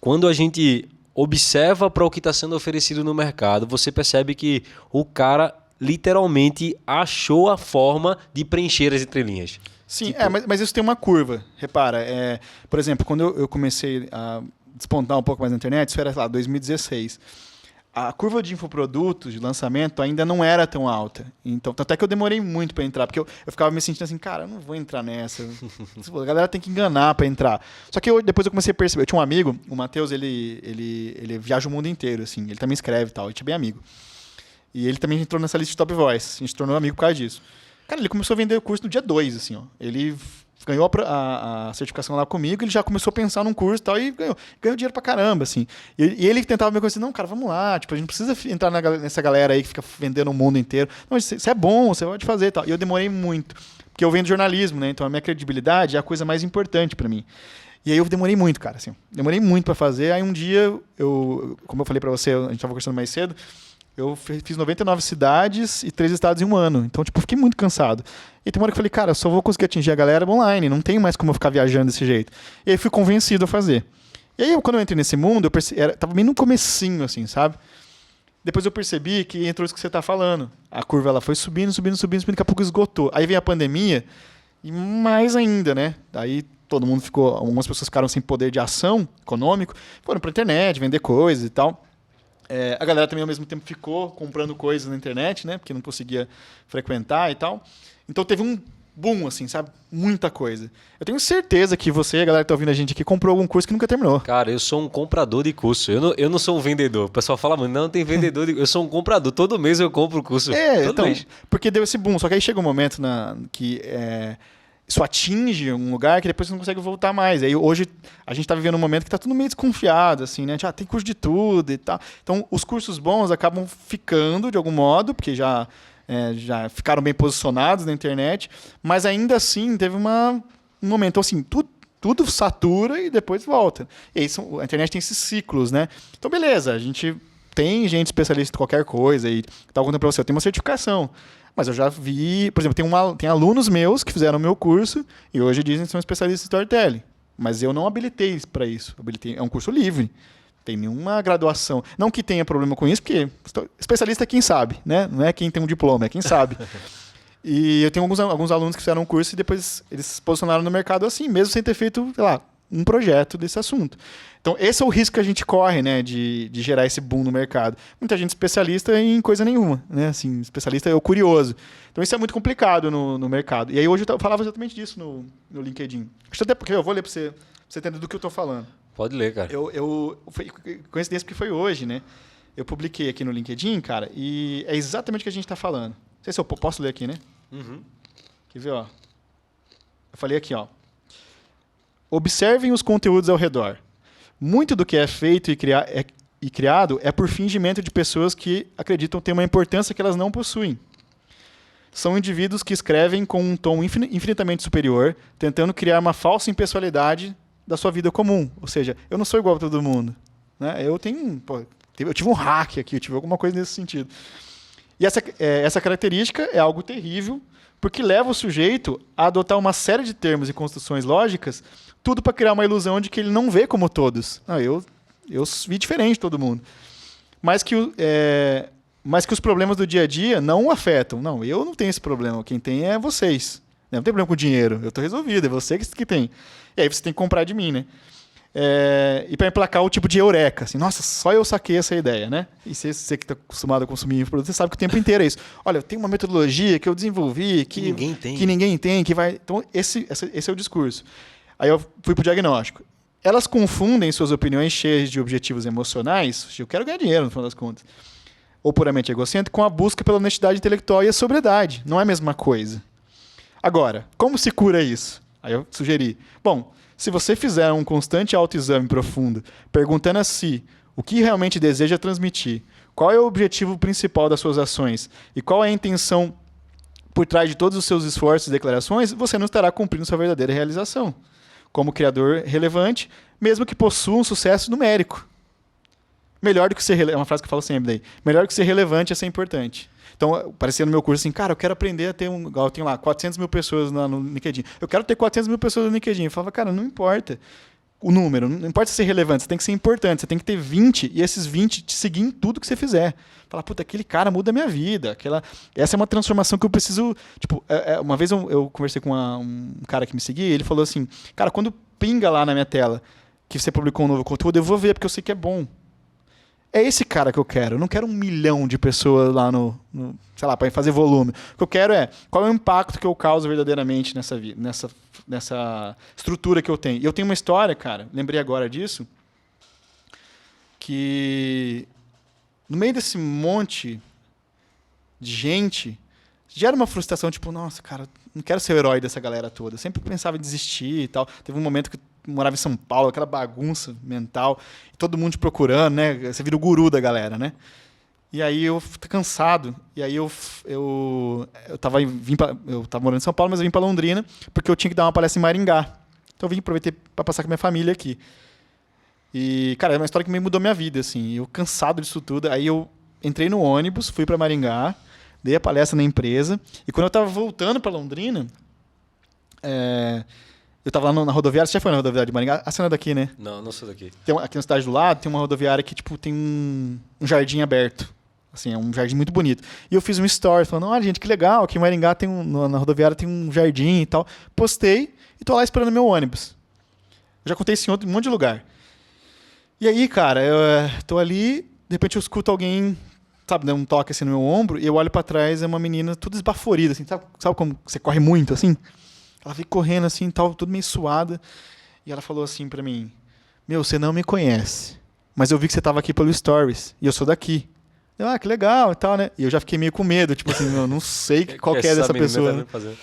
quando a gente observa para o que está sendo oferecido no mercado, você percebe que o cara literalmente achou a forma de preencher as entrelinhas.
Sim, mas isso tem uma curva. Repara, por exemplo, quando eu comecei a despontar um pouco mais na internet, isso era, sei lá, 2016. A curva de infoprodutos, de lançamento, ainda não era tão alta. Então, tanto é que eu demorei muito para entrar, porque eu ficava me sentindo assim, cara, eu não vou entrar nessa. A galera tem que enganar para entrar. Só que depois eu comecei a perceber. Eu tinha um amigo, o Matheus, ele viaja o mundo inteiro, assim. Ele também escreve e tal, a gente é bem amigo. E ele também entrou nessa lista de Top Voice. A gente se tornou amigo por causa disso. Cara, ele começou a vender o curso no dia 2, assim, ó. Ele ganhou a certificação lá comigo, ele já começou a pensar num curso e tal, e ganhou dinheiro pra caramba, assim. E ele tentava me convencer, não, cara, vamos lá, tipo, a gente não precisa entrar nessa galera aí que fica vendendo o mundo inteiro. Não, isso é bom, você pode fazer e tal. E eu demorei muito, porque eu vendo jornalismo, né? Então a minha credibilidade é a coisa mais importante pra mim. E aí eu demorei muito, cara, assim. Demorei muito pra fazer. Aí um dia, como eu falei pra você, a gente tava conversando mais cedo, eu fiz 99 cidades e 3 estados em um ano. Então, tipo, eu fiquei muito cansado. E tem uma hora que eu falei, cara, eu só vou conseguir atingir a galera online. Não tem mais como eu ficar viajando desse jeito. E aí fui convencido a fazer. E aí, quando eu entrei nesse mundo, eu percebi, tava bem no comecinho, assim, sabe? Depois eu percebi que entrou isso que você tá falando. A curva, ela foi subindo, daqui a pouco esgotou. Aí vem a pandemia e mais ainda, né? Daí todo mundo ficou, algumas pessoas ficaram sem poder de ação econômico, foram pra internet, vender coisas e tal. A galera também, ao mesmo tempo, ficou comprando coisas na internet, né? Porque não conseguia frequentar e tal. Então, teve um boom, assim, sabe? Muita coisa. Eu tenho certeza que você e a galera que tá ouvindo a gente aqui comprou algum curso que nunca terminou.
Cara, eu sou um comprador de curso. Eu não sou um vendedor. O pessoal fala, mano, não tem vendedor. Eu sou um comprador. Todo mês eu compro o curso. Todo
então,
mês.
porque deu esse boom. Só que aí chega um momento que isso atinge um lugar que depois você não consegue voltar mais. Aí hoje a gente está vivendo um momento que está tudo meio desconfiado, assim, né? Já tem curso de tudo e tal. Então, os cursos bons acabam ficando de algum modo, porque já ficaram bem posicionados na internet, mas ainda assim teve um momento. Então, assim, tudo satura e depois volta. E aí a internet tem esses ciclos, né? Então, beleza, a gente tem gente especialista em qualquer coisa e estava contando para você, eu tenho uma certificação. Mas eu já vi, por exemplo, tem alunos meus que fizeram o meu curso e hoje dizem que são especialistas em storytelling. Mas eu não habilitei para isso. É um curso livre. Tem nenhuma graduação. Não que tenha problema com isso, porque especialista é quem sabe, né? Não é quem tem um diploma, é quem sabe. E eu tenho alguns alunos que fizeram um curso e depois eles se posicionaram no mercado assim, mesmo sem ter feito, sei lá, um projeto desse assunto. Então, esse é o risco que a gente corre, né, de gerar esse boom no mercado. Muita gente especialista em coisa nenhuma, né? Assim, especialista é o curioso. Então, isso é muito complicado no mercado. E aí, hoje eu falava exatamente disso no LinkedIn. Até porque eu vou ler para você entender do que eu estou falando.
Pode ler, cara.
Foi coincidência porque foi hoje, né? Eu publiquei aqui no LinkedIn, cara, e é exatamente o que a gente está falando. Não sei se eu posso ler aqui, né?
Uhum.
Quer ver, ó? Eu falei aqui, ó. Observem os conteúdos ao redor. Muito do que é feito e criado é por fingimento de pessoas que acreditam ter uma importância que elas não possuem. São indivíduos que escrevem com um tom infinitamente superior, tentando criar uma falsa impessoalidade da sua vida comum. Ou seja, eu não sou igual a todo mundo, né? Eu tive um hack aqui, eu tive alguma coisa nesse sentido. E essa característica é algo terrível, porque leva o sujeito a adotar uma série de termos e construções lógicas, tudo para criar uma ilusão de que ele não vê como todos. Não, eu vi diferente de todo mundo. Mas que os problemas do dia a dia não o afetam. Não, eu não tenho esse problema. Quem tem é vocês. Não tem problema com o dinheiro. Eu estou resolvido, é você que tem. E aí você tem que comprar de mim, né? E para emplacar o tipo de eureka. Assim, nossa, só eu saquei essa ideia, né? E você que está acostumado a consumir produto, você sabe que o tempo inteiro é isso. Olha, eu tenho uma metodologia que eu desenvolvi, que ninguém tem, que vai... Então, esse é o discurso. Aí eu fui para o diagnóstico. Elas confundem suas opiniões cheias de objetivos emocionais, eu quero ganhar dinheiro, no final das contas, ou puramente egocêntrico, com a busca pela honestidade intelectual e a sobriedade. Não é a mesma coisa. Agora, como se cura isso? Aí eu sugeri, bom, se você fizer um constante autoexame profundo, perguntando a si o que realmente deseja transmitir, qual é o objetivo principal das suas ações e qual é a intenção por trás de todos os seus esforços e declarações, você não estará cumprindo sua verdadeira realização como criador relevante, mesmo que possua um sucesso numérico. Melhor do que ser relevante, é uma frase que eu falo sempre daí, melhor do que ser relevante é ser importante. Então, aparecia no meu curso assim, cara, eu quero aprender a ter eu tenho lá 400 mil pessoas no LinkedIn. Eu quero ter 400 mil pessoas no LinkedIn. Eu falava, cara, não importa. o número, não importa ser relevante, você tem que ser importante, você tem que ter 20 e esses 20 te seguir em tudo que você fizer. Falar, puta, aquele cara muda a minha vida. Essa é uma transformação que eu preciso. Tipo, uma vez eu conversei com um cara que me seguia e ele falou assim: cara, quando pinga lá na minha tela que você publicou um novo conteúdo, eu vou ver porque eu sei que é bom. É esse cara que eu quero. Eu não quero 1 milhão de pessoas lá sei lá, para fazer volume. O que eu quero é qual é o impacto que eu causo verdadeiramente nessa estrutura que eu tenho. E eu tenho uma história, cara, lembrei agora disso, que no meio desse monte de gente, gera uma frustração, tipo, nossa, cara, não quero ser o herói dessa galera toda. Eu sempre pensava em desistir e tal. Teve um momento que eu morava em São Paulo, aquela bagunça mental, todo mundo te procurando, né? Você vira o guru da galera, né? E aí eu fiquei cansado. E aí eu tava morando em São Paulo, mas eu vim para Londrina, porque eu tinha que dar uma palestra em Maringá. Então eu aproveitei para passar com a minha família aqui. E, cara, é uma história que meio mudou minha vida, assim. Eu cansado disso tudo. Aí eu entrei no ônibus, fui para Maringá, dei a palestra na empresa. E quando eu estava voltando para Londrina, eu estava lá na rodoviária. Você já foi na rodoviária de Maringá? A cena é daqui, né?
Não sou daqui.
Aqui na cidade do lado tem uma rodoviária que tipo, tem um jardim aberto. Assim, é um jardim muito bonito. E eu fiz um story falando, olha, gente, que legal, aqui em Maringá na rodoviária tem um jardim e tal. Postei e tô lá esperando meu ônibus. Eu já contei isso em um monte de lugar. E aí, cara, eu tô ali, de repente eu escuto alguém, sabe, dá um toque assim no meu ombro, e eu olho pra trás, é uma menina toda esbaforida, assim, sabe como você corre muito, assim? Ela veio correndo assim, tal, tudo meio suada, e ela falou assim pra mim, meu, você não me conhece, mas eu vi que você tava aqui pelo Stories, e eu sou daqui. Eu, que legal e tal, né? E eu já fiquei meio com medo, tipo assim, eu não sei qual que é dessa pessoa. Né? Sei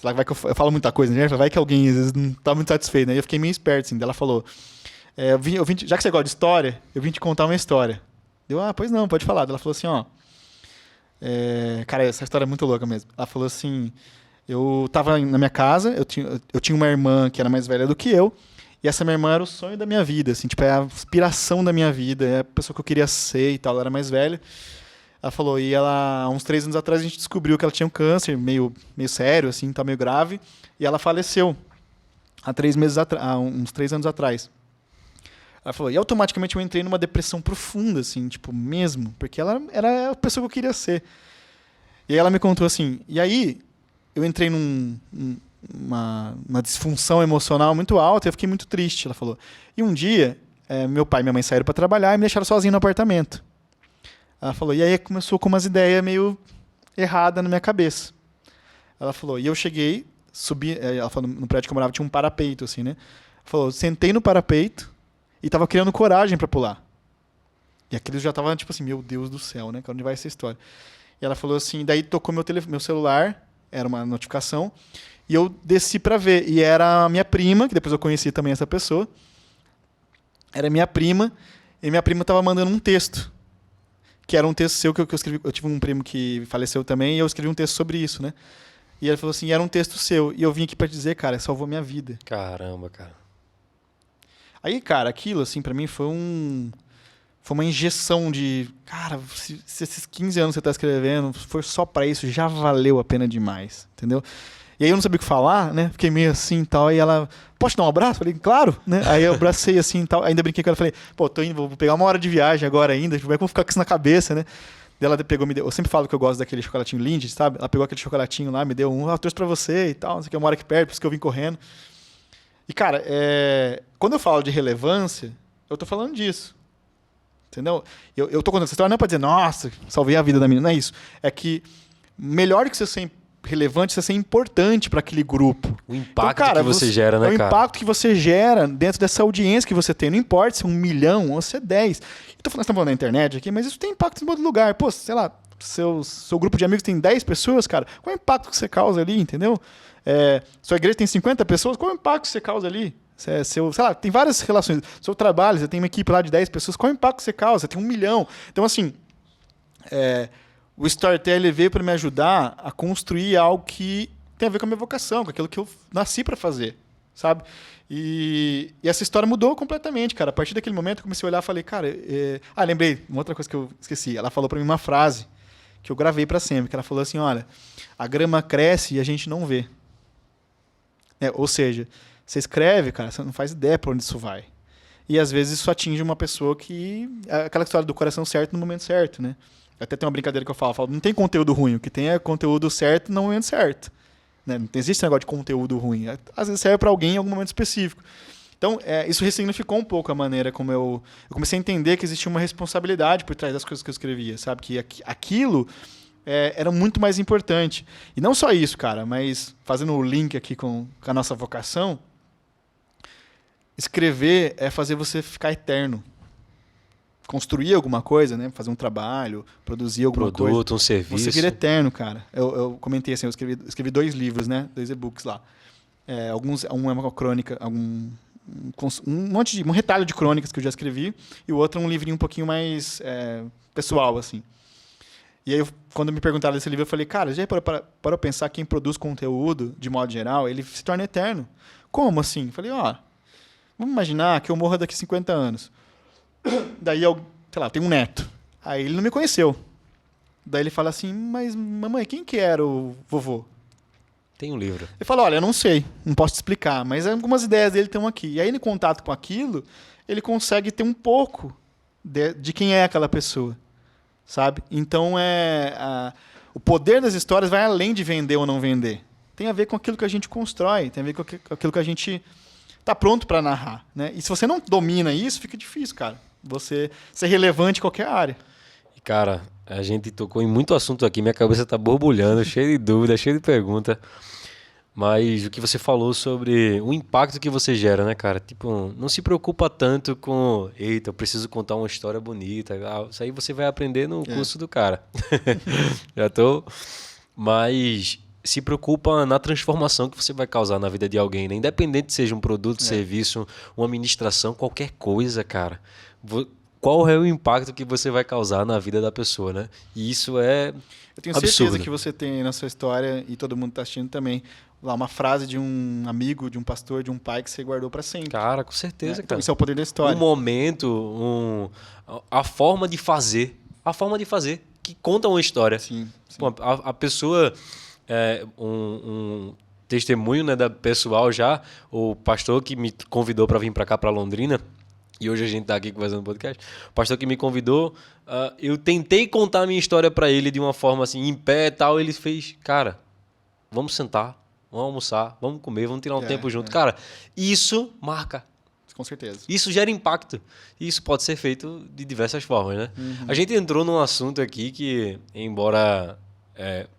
lá, vai que eu falo muita coisa, né? Vai que alguém às vezes não tá muito satisfeito, né? E eu fiquei meio esperto, assim, ela falou, já que você gosta de história, eu vim te contar uma história. Eu, pois não, pode falar. Ela falou assim, cara, essa história é muito louca mesmo. Ela falou assim, eu tava na minha casa, eu tinha uma irmã que era mais velha do que eu, e essa minha irmã era o sonho da minha vida, assim, tipo, é a inspiração da minha vida, é a pessoa que eu queria ser e tal, ela era mais velha. Ela falou, e ela, há uns 3 anos atrás, a gente descobriu que ela tinha um câncer meio sério, assim, tá meio grave, e ela faleceu há uns 3 anos atrás. Ela falou, e automaticamente eu entrei numa depressão profunda, assim, tipo, mesmo, porque ela era a pessoa que eu queria ser. E aí ela me contou assim, e aí eu entrei numa disfunção emocional muito alta e eu fiquei muito triste, ela falou. E um dia, meu pai e minha mãe saíram para trabalhar e me deixaram sozinho no apartamento. Ela falou, e aí começou com umas ideias meio erradas na minha cabeça. Ela falou, e eu cheguei, subi, ela falou, no prédio que eu morava tinha um parapeito, assim, né? Ela falou, sentei no parapeito e tava criando coragem para pular. E aquilo já tava, tipo assim, meu Deus do céu, né? Onde vai essa história? E ela falou assim, daí tocou meu celular, era uma notificação, e eu desci para ver. E era a minha prima, que depois eu conheci também essa pessoa. Era minha prima, e minha prima tava mandando um texto. Que era um texto seu que eu escrevi. Eu tive um primo que faleceu também, e eu escrevi um texto sobre isso, né? E ele falou assim, era um texto seu. E eu vim aqui para dizer, cara, salvou minha vida.
Caramba, cara.
Aí, cara, aquilo, assim, pra mim foi uma injeção de... Cara, se esses 15 anos que você tá escrevendo for só pra isso, já valeu a pena demais, entendeu? E aí eu não sabia o que falar, né? Fiquei meio assim e tal. Aí ela, posso te dar um abraço? Falei, claro, né? Aí eu abracei assim e tal. Ainda brinquei com ela. Falei, pô, tô indo, vou pegar uma hora de viagem agora ainda. Como é que eu vou ficar com isso na cabeça, né? Daí ela pegou, me deu. Eu sempre falo que eu gosto daquele chocolatinho Lindt, sabe? Ela pegou aquele chocolatinho lá, me deu um, eu trouxe pra você e tal. Não sei o que, eu moro aqui perto, por isso que eu vim correndo. E, cara, quando eu falo de relevância, eu tô falando disso. Entendeu? Eu tô contando essa história não é pra dizer, nossa, salvei a vida da menina. Não é isso. É que melhor que você ser relevante, você ser importante para aquele grupo.
O impacto então, cara, que você gera, né,
cara?
O
impacto que você gera dentro dessa audiência que você tem. Não importa se é 1 milhão ou se é 10. Estamos falando na internet aqui, mas isso tem impacto em todo lugar. Pô, sei lá, seu grupo de amigos tem 10 pessoas, cara. Qual é o impacto que você causa ali, entendeu? Sua igreja tem 50 pessoas, qual é o impacto que você causa ali? Sei lá, tem várias relações. Seu trabalho, você tem uma equipe lá de 10 pessoas, qual é o impacto que você causa? Você tem 1 milhão. Então, assim, o Storytelling veio para me ajudar a construir algo que tem a ver com a minha vocação, com aquilo que eu nasci para fazer, sabe? E essa história mudou completamente, cara. A partir daquele momento, eu comecei a olhar e falei, cara... lembrei, uma outra coisa que eu esqueci. Ela falou para mim uma frase que eu gravei para sempre, que ela falou assim, olha, a grama cresce e a gente não vê. Ou seja, Você escreve, cara, você não faz ideia pra onde isso vai. E às vezes isso atinge uma pessoa que... Aquela história do coração certo no momento certo, né? Até tem uma brincadeira que eu falo, não tem conteúdo ruim, o que tem é conteúdo certo no momento certo. Né? Não existe esse negócio de conteúdo ruim. Às vezes serve para alguém em algum momento específico. Então, isso ressignificou um pouco a maneira como eu comecei a entender que existia uma responsabilidade por trás das coisas que eu escrevia, sabe? Que aquilo era muito mais importante. E não só isso, cara, mas fazendo o link aqui com a nossa vocação, escrever é fazer você ficar eterno. Construir alguma coisa, né? Fazer um trabalho, produzir alguma coisa.
Produto, um serviço.
Você vira eterno, cara. Eu comentei assim, eu escrevi 2 livros, né? 2 e-books lá. Um é uma crônica, um monte de... Um retalho de crônicas que eu já escrevi, e o outro é um livrinho um pouquinho mais pessoal, assim. E aí, quando me perguntaram desse livro, eu falei, cara, já para pensar quem produz conteúdo, de modo geral, ele se torna eterno. Como assim? Eu falei, vamos imaginar que eu morra daqui 50 anos. Daí eu, sei lá, tenho um neto. Aí ele não me conheceu. Daí ele fala assim, mas mamãe, quem que era o vovô?
Tem um livro.
Ele fala, olha, eu não sei, não posso te explicar, mas algumas ideias dele estão aqui. E aí, em contato com aquilo, ele consegue ter um pouco de quem é aquela pessoa, sabe? Então, o poder das histórias vai além de vender ou não vender. Tem a ver com aquilo que a gente constrói, tem a ver com aquilo que a gente está pronto para narrar, né? E se você não domina isso, fica difícil, cara. Você ser relevante em qualquer área.
E, cara, a gente tocou em muito assunto aqui, minha cabeça tá borbulhando, cheia de dúvidas, cheia de pergunta. Mas o que você falou sobre o impacto que você gera, né, cara? Tipo, não se preocupa tanto com, eita, eu preciso contar uma história bonita. Isso aí você vai aprender no curso do cara. Já tô. Mas se preocupa na transformação que você vai causar na vida de alguém, né? Independente seja um produto, serviço, uma administração, qualquer coisa, cara. Qual é o impacto que você vai causar na vida da pessoa, né? E isso é
Eu tenho
absurdo.
certeza que você tem na sua história, e todo mundo está assistindo também, lá uma frase de um amigo, de um pastor, de um pai que você guardou para sempre.
Cara, com certeza,
Então,
cara.
isso é o poder da história.
Um momento, a forma de fazer. A forma de fazer que conta uma história.
Sim.
Pô, a pessoa... um testemunho, né, da pessoal já, o pastor que me convidou para vir para cá, para Londrina, e hoje a gente tá aqui conversando no podcast, o pastor que me convidou, eu tentei contar a minha história para ele de uma forma assim, em pé e tal, ele fez, cara, vamos sentar, vamos almoçar, vamos comer, vamos tirar um tempo junto. Cara, isso marca.
Com certeza.
Isso gera impacto. E isso pode ser feito de diversas formas, né? A gente entrou num assunto aqui que, embora...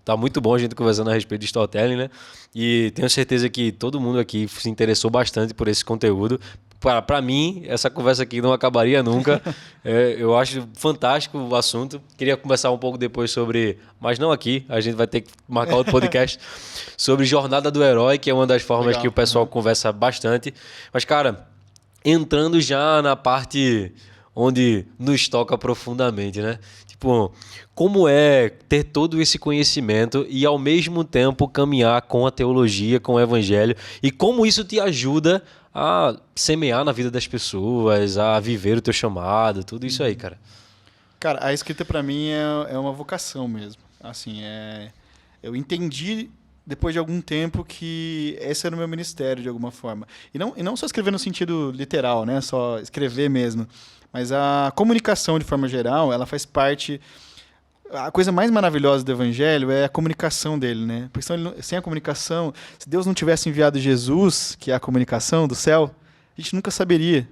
tá muito bom a gente conversando a respeito de storytelling, né? E tenho certeza que todo mundo aqui se interessou bastante por esse conteúdo. Para mim, essa conversa aqui não acabaria nunca. Eu acho fantástico o assunto. Queria conversar um pouco depois sobre... Mas não aqui, a gente vai ter que marcar outro podcast sobre Jornada do Herói, que é uma das formas que o pessoal conversa bastante. Mas, cara, entrando já na parte onde nos toca profundamente, né? Tipo, como é ter todo esse conhecimento e ao mesmo tempo caminhar com a teologia, com o evangelho, e como isso te ajuda a semear na vida das pessoas, a viver o teu chamado, tudo isso aí, cara.
Cara, a escrita para mim é uma vocação mesmo. Assim, eu entendi depois de algum tempo que esse era o meu ministério de alguma forma. E não só escrever no sentido literal, né? Só escrever mesmo. Mas a comunicação, de forma geral, ela faz parte... A coisa mais maravilhosa do evangelho é a comunicação dele, né? Porque sem a comunicação, se Deus não tivesse enviado Jesus, que é a comunicação do céu, a gente nunca saberia.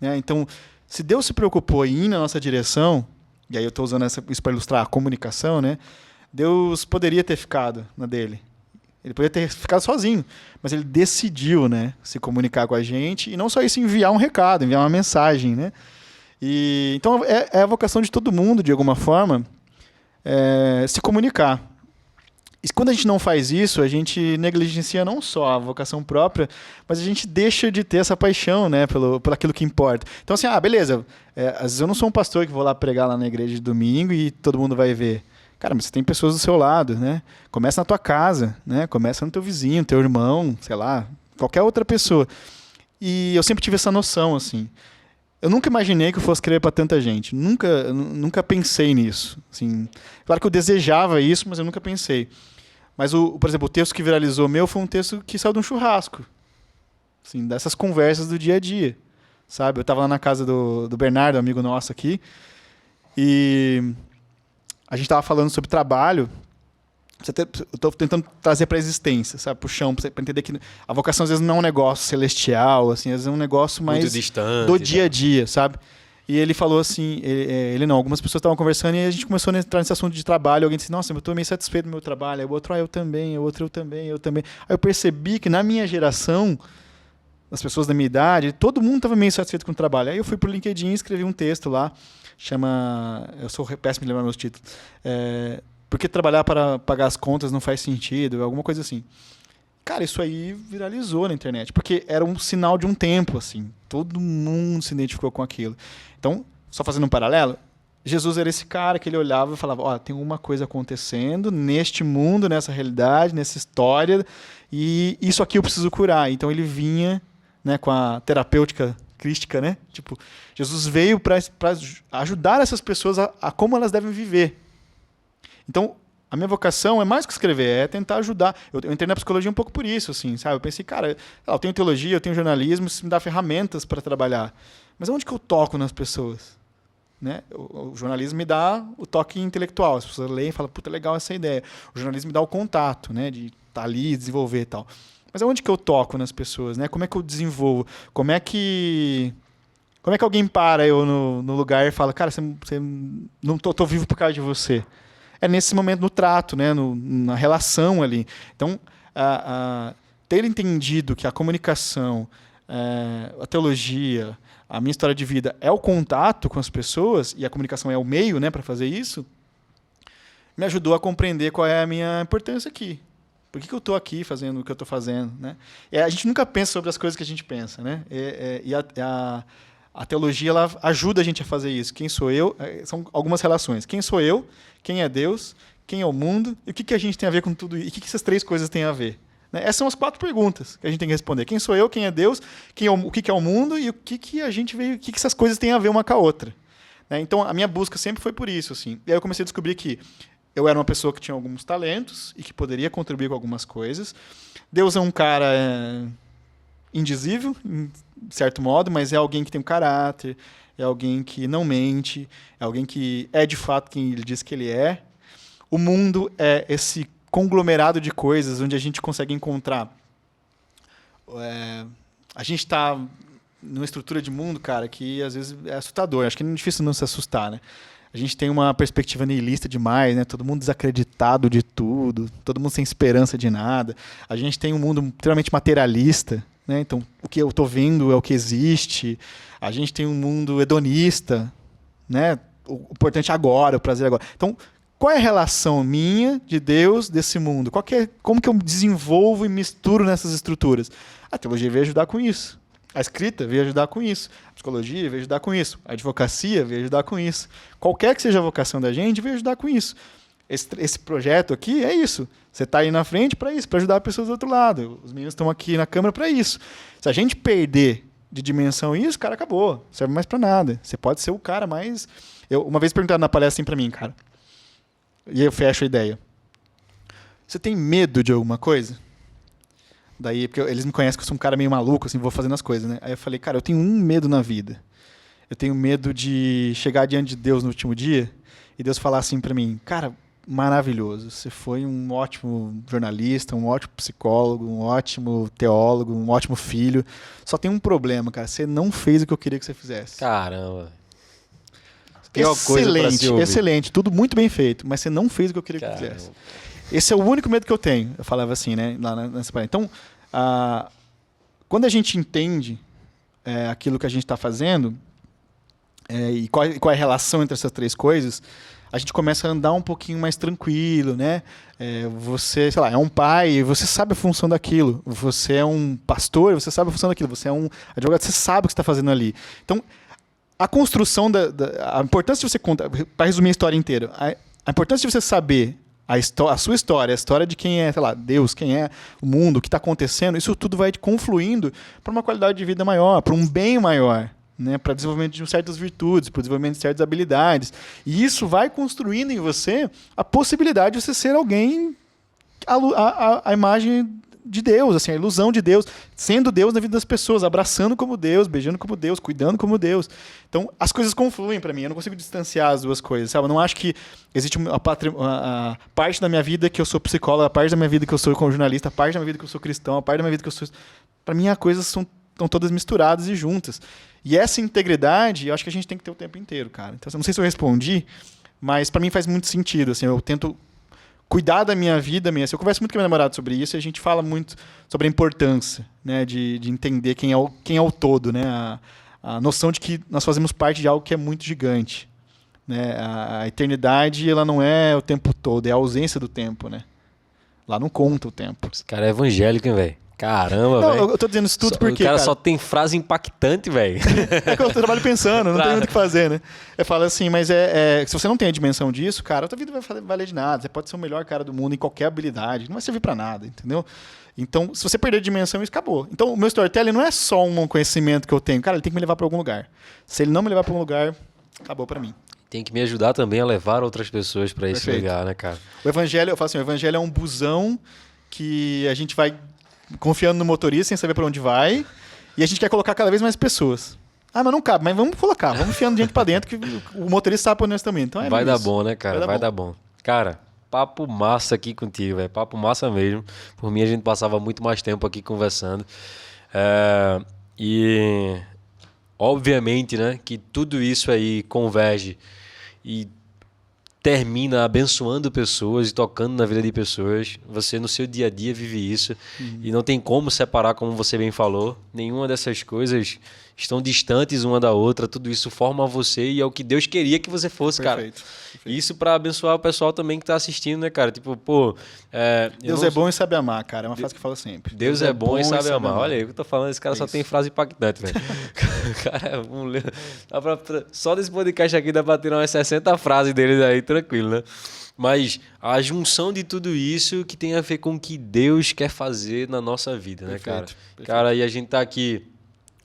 Né? Então, se Deus se preocupou em ir na nossa direção, e aí eu estou usando isso para ilustrar a comunicação, né? Deus poderia ter ficado na dele. Ele poderia ter ficado sozinho, mas ele decidiu, né, se comunicar com a gente, e não só isso, enviar um recado, enviar uma mensagem, né? Então é a vocação de todo mundo, de alguma forma, se comunicar. E quando a gente não faz isso, a gente negligencia não só a vocação própria, mas a gente deixa de ter essa paixão, né, por aquilo que importa. Então assim, beleza, às vezes eu não sou um pastor que vou lá pregar lá na igreja de domingo e todo mundo vai ver. Cara, mas você tem pessoas do seu lado, né? Começa na tua casa, né? Começa no teu vizinho, teu irmão, sei lá, qualquer outra pessoa. E eu sempre tive essa noção, assim. Eu nunca imaginei que eu fosse escrever para tanta gente. Nunca pensei nisso. Assim, claro que eu desejava isso, mas eu nunca pensei. Mas, por exemplo, o texto que viralizou meu foi um texto que saiu de um churrasco. assim, dessas conversas do dia a dia, sabe? Eu estava lá na casa do Bernardo, amigo nosso aqui, e a gente estava falando sobre trabalho. Eu estou tentando trazer para a existência, sabe? Para o chão, para entender que a vocação às vezes não é um negócio celestial, assim, às vezes é um negócio mais
muito distante,
do dia a dia, sabe? E ele falou assim, ele não, algumas pessoas estavam conversando e a gente começou a entrar nesse assunto de trabalho. Alguém disse, nossa, eu estou meio satisfeito do meu trabalho. Aí o outro, eu também, o outro, eu também. Aí eu percebi que na minha geração, as pessoas da minha idade, todo mundo estava meio satisfeito com o trabalho. Aí eu fui pro LinkedIn e escrevi um texto lá, eu sou péssimo de lembrar meus títulos, por que trabalhar para pagar as contas não faz sentido, alguma coisa assim. Cara, isso aí viralizou na internet, porque era um sinal de um tempo, assim. Todo mundo se identificou com aquilo. Então, só fazendo um paralelo, Jesus era esse cara que ele olhava e falava, ó, tem uma coisa acontecendo neste mundo, nessa realidade, nessa história, e isso aqui eu preciso curar. Então ele vinha, né, com a terapêutica crística, né? Tipo, Jesus veio para ajudar essas pessoas a como elas devem viver. Então, a minha vocação é mais que escrever, é tentar ajudar. Eu entrei na psicologia um pouco por isso, assim, sabe? Eu pensei, cara, eu tenho teologia, eu tenho jornalismo, isso me dá ferramentas para trabalhar. Mas onde que eu toco nas pessoas? Né? O jornalismo me dá o toque intelectual. As pessoas leem e falam, puta, legal essa ideia. O jornalismo me dá o contato, né? De estar ali, desenvolver e tal. Mas onde que eu toco nas pessoas? Né? Como é que eu desenvolvo? Como é que alguém para eu no lugar e fala, cara, você não tô vivo por causa de você? É nesse momento, no trato, né? Na relação ali. Então, ter entendido que a comunicação, a teologia, a minha história de vida é o contato com as pessoas, e a comunicação é o meio, né, para fazer isso, me ajudou a compreender qual é a minha importância aqui. Por que eu estou aqui fazendo o que eu estou fazendo? Né? A gente nunca pensa sobre as coisas que a gente pensa. Né? E a teologia ela ajuda a gente a fazer isso. Quem sou eu? São algumas relações. Quem sou eu? Quem é Deus? Quem é o mundo? E o que a gente tem a ver com tudo isso? E o que essas três coisas têm a ver? Né? Essas são as 4 perguntas que a gente tem que responder. Quem sou eu? Quem é Deus? O que é o mundo? E o que a gente veio? O que essas coisas têm a ver uma com a outra? Né? Então, a minha busca sempre foi por isso. Assim. E aí eu comecei a descobrir que eu era uma pessoa que tinha alguns talentos e que poderia contribuir com algumas coisas. Deus é um cara indizível, de certo modo, mas é alguém que tem um caráter, é alguém que não mente, é alguém que é de fato quem ele diz que ele é. O mundo é esse conglomerado de coisas onde a gente consegue encontrar. A gente está numa estrutura de mundo, cara, que às vezes é assustador. Acho que é difícil não se assustar, né? A gente tem uma perspectiva nihilista demais, né? Todo mundo desacreditado de tudo, todo mundo sem esperança de nada. A gente tem um mundo extremamente materialista, né? Então, o que eu estou vendo é o que existe. A gente tem um mundo hedonista, né? O importante é agora, o prazer agora. Então, qual é a relação minha, de Deus, desse mundo? Como que eu desenvolvo e misturo nessas estruturas? A teologia veio ajudar com isso. A escrita veio ajudar com isso. A psicologia veio ajudar com isso. A advocacia veio ajudar com isso. Qualquer que seja a vocação da gente, veio ajudar com isso. Esse projeto aqui é isso. Você está aí na frente para isso, para ajudar pessoas do outro lado. Os meninos estão aqui na câmera para isso. Se a gente perder de dimensão isso, cara, acabou. Não serve mais para nada. Você pode ser o cara mais... Uma vez perguntaram na palestra assim para mim, cara. E aí eu fecho a ideia. Você tem medo de alguma coisa? Daí, porque eles me conhecem que eu sou um cara meio maluco, assim, vou fazendo as coisas, né? Aí eu falei, cara, eu tenho um medo na vida. Eu tenho medo de chegar diante de Deus no último dia e Deus falar assim pra mim, cara, maravilhoso, você foi um ótimo jornalista, um ótimo psicólogo, um ótimo teólogo, um ótimo filho. Só tem um problema, cara, você não fez o que eu queria que você fizesse.
Caramba.
Excelente, tudo muito bem feito, mas você não fez o que eu queria que você fizesse. Esse é o único medo que eu tenho. Eu falava assim, né? Lá nessa palestra. Então, quando a gente entende aquilo que a gente está fazendo e qual é a relação entre essas 3 coisas, a gente começa a andar um pouquinho mais tranquilo, né? Você, sei lá, é um pai, você sabe a função daquilo. Você é um pastor, você sabe a função daquilo. Você é um advogado, você sabe o que você está fazendo ali. Então, a construção a importância de você contar, para resumir a história inteira, a importância de você saber a sua história, a história de quem é, sei lá, Deus, quem é o mundo, o que está acontecendo, isso tudo vai te confluindo para uma qualidade de vida maior, para um bem maior, né? Para o desenvolvimento de certas virtudes, para o desenvolvimento de certas habilidades. E isso vai construindo em você a possibilidade de você ser alguém à imagem de Deus, assim, a ilusão de Deus, sendo Deus na vida das pessoas, abraçando como Deus, beijando como Deus, cuidando como Deus. Então, as coisas confluem para mim, eu não consigo distanciar as duas coisas, sabe? Eu não acho que existe a parte da minha vida que eu sou psicólogo, a parte da minha vida que eu sou como jornalista, a parte da minha vida que eu sou cristão, a parte da minha vida que eu sou... Para mim, as coisas estão todas misturadas e juntas. E essa integridade, eu acho que a gente tem que ter o tempo inteiro, cara. Então, eu não sei se eu respondi, mas para mim faz muito sentido, assim, eu tento cuidar da minha vida mesmo. Eu converso muito com meu namorado sobre isso e a gente fala muito sobre a importância, né, de entender quem é o todo, né, a noção de que nós fazemos parte de algo que é muito gigante, né, a eternidade, ela não é o tempo todo, é a ausência do tempo, né, lá não conta o tempo.
Esse cara é evangélico, hein, velho? Caramba, velho.
Eu tô dizendo isso tudo porque,
o cara só tem frase impactante, velho.
É que eu trabalho pensando, não tem muito o que fazer, né? Eu falo assim, mas se você não tem a dimensão disso, cara, a tua vida vai valer de nada. Você pode ser o melhor cara do mundo em qualquer habilidade, não vai servir pra nada, entendeu? Então, se você perder a dimensão, isso acabou. Então, o meu storytelling não é só um conhecimento que eu tenho. Cara, ele tem que me levar pra algum lugar. Se ele não me levar pra algum lugar, acabou pra mim.
Tem que me ajudar também a levar outras pessoas pra esse lugar, né, cara?
O evangelho, eu falo assim, o evangelho é um busão que a gente vai confiando no motorista sem saber para onde vai, e a gente quer colocar cada vez mais pessoas. Ah, mas não cabe, mas vamos colocar, vamos enfiando gente para dentro que o motorista sabe para onde nós também. Então
vai dar bom, né, cara? Vai dar bom. Cara, papo massa aqui contigo, velho. Papo massa mesmo. Por mim, a gente passava muito mais tempo aqui conversando. E obviamente, né, que tudo isso aí converge e termina abençoando pessoas e tocando na vida de pessoas. Você no seu dia a dia vive isso e não tem como separar, como você bem falou. Nenhuma dessas coisas estão distantes uma da outra. Tudo isso forma você e é o que Deus queria que você fosse,
Perfeito.
cara. Isso para abençoar o pessoal também que tá assistindo, né, cara? Tipo, pô...
Deus é bom e sabe amar, cara. É uma frase que eu falo sempre.
Deus é bom e sabe amar. Olha aí o que eu tô falando. Esse cara só tem frase impactante, velho. Cara, só desse podcast aqui dá pra tirar umas 60 frases deles aí, tranquilo, né? Mas a junção de tudo isso que tem a ver com o que Deus quer fazer na nossa vida, né, cara? Perfeito. Cara, e a gente tá aqui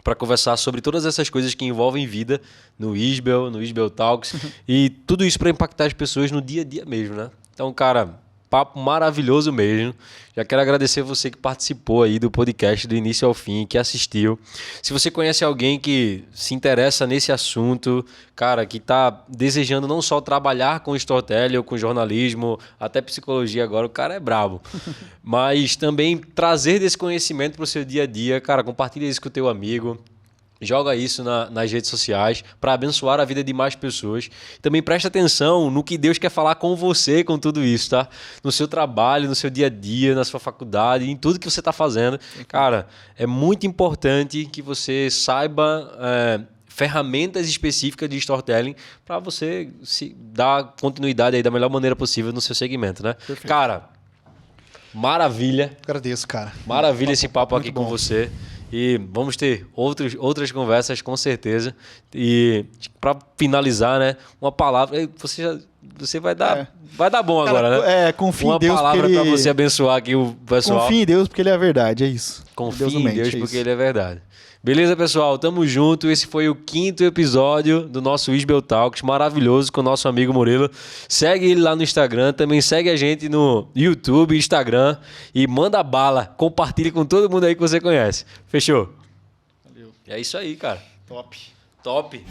para conversar sobre todas essas coisas que envolvem vida no Isbel Talks e tudo isso para impactar as pessoas no dia a dia mesmo, né? Então, cara, papo maravilhoso mesmo. Já quero agradecer você que participou aí do podcast do início ao fim, que assistiu. Se você conhece alguém que se interessa nesse assunto, cara, que está desejando não só trabalhar com storytelling ou com jornalismo, até psicologia agora, o cara é brabo. Mas também trazer desse conhecimento para o seu dia a dia, cara, compartilha isso com o teu amigo. Joga isso nas redes sociais para abençoar a vida de mais pessoas. Também presta atenção no que Deus quer falar com você com tudo isso, tá? No seu trabalho, no seu dia a dia, na sua faculdade, em tudo que você está fazendo. Cara, é muito importante que você saiba ferramentas específicas de storytelling para você se dar continuidade aí da melhor maneira possível no seu segmento, né?
Perfeito.
Cara, maravilha.
Agradeço, cara.
Maravilha esse papo aqui
bom.
com você. E vamos ter outras conversas, com certeza. E para finalizar, né, uma palavra. Você vai dar bom, cara, agora, né?
Confia
uma
em Deus.
Uma palavra para você abençoar aqui o pessoal.
Confia em Deus porque Ele é a verdade, é isso.
Confia em Deus porque Ele é verdade. Beleza, pessoal? Tamo junto. Esse foi o 5º episódio do nosso Isbel Talks, maravilhoso, com o nosso amigo Murilo. Segue ele lá no Instagram, também segue a gente no YouTube, Instagram e manda bala. Compartilhe com todo mundo aí que você conhece. Fechou?
Valeu.
É isso aí, cara.
Top.
Top.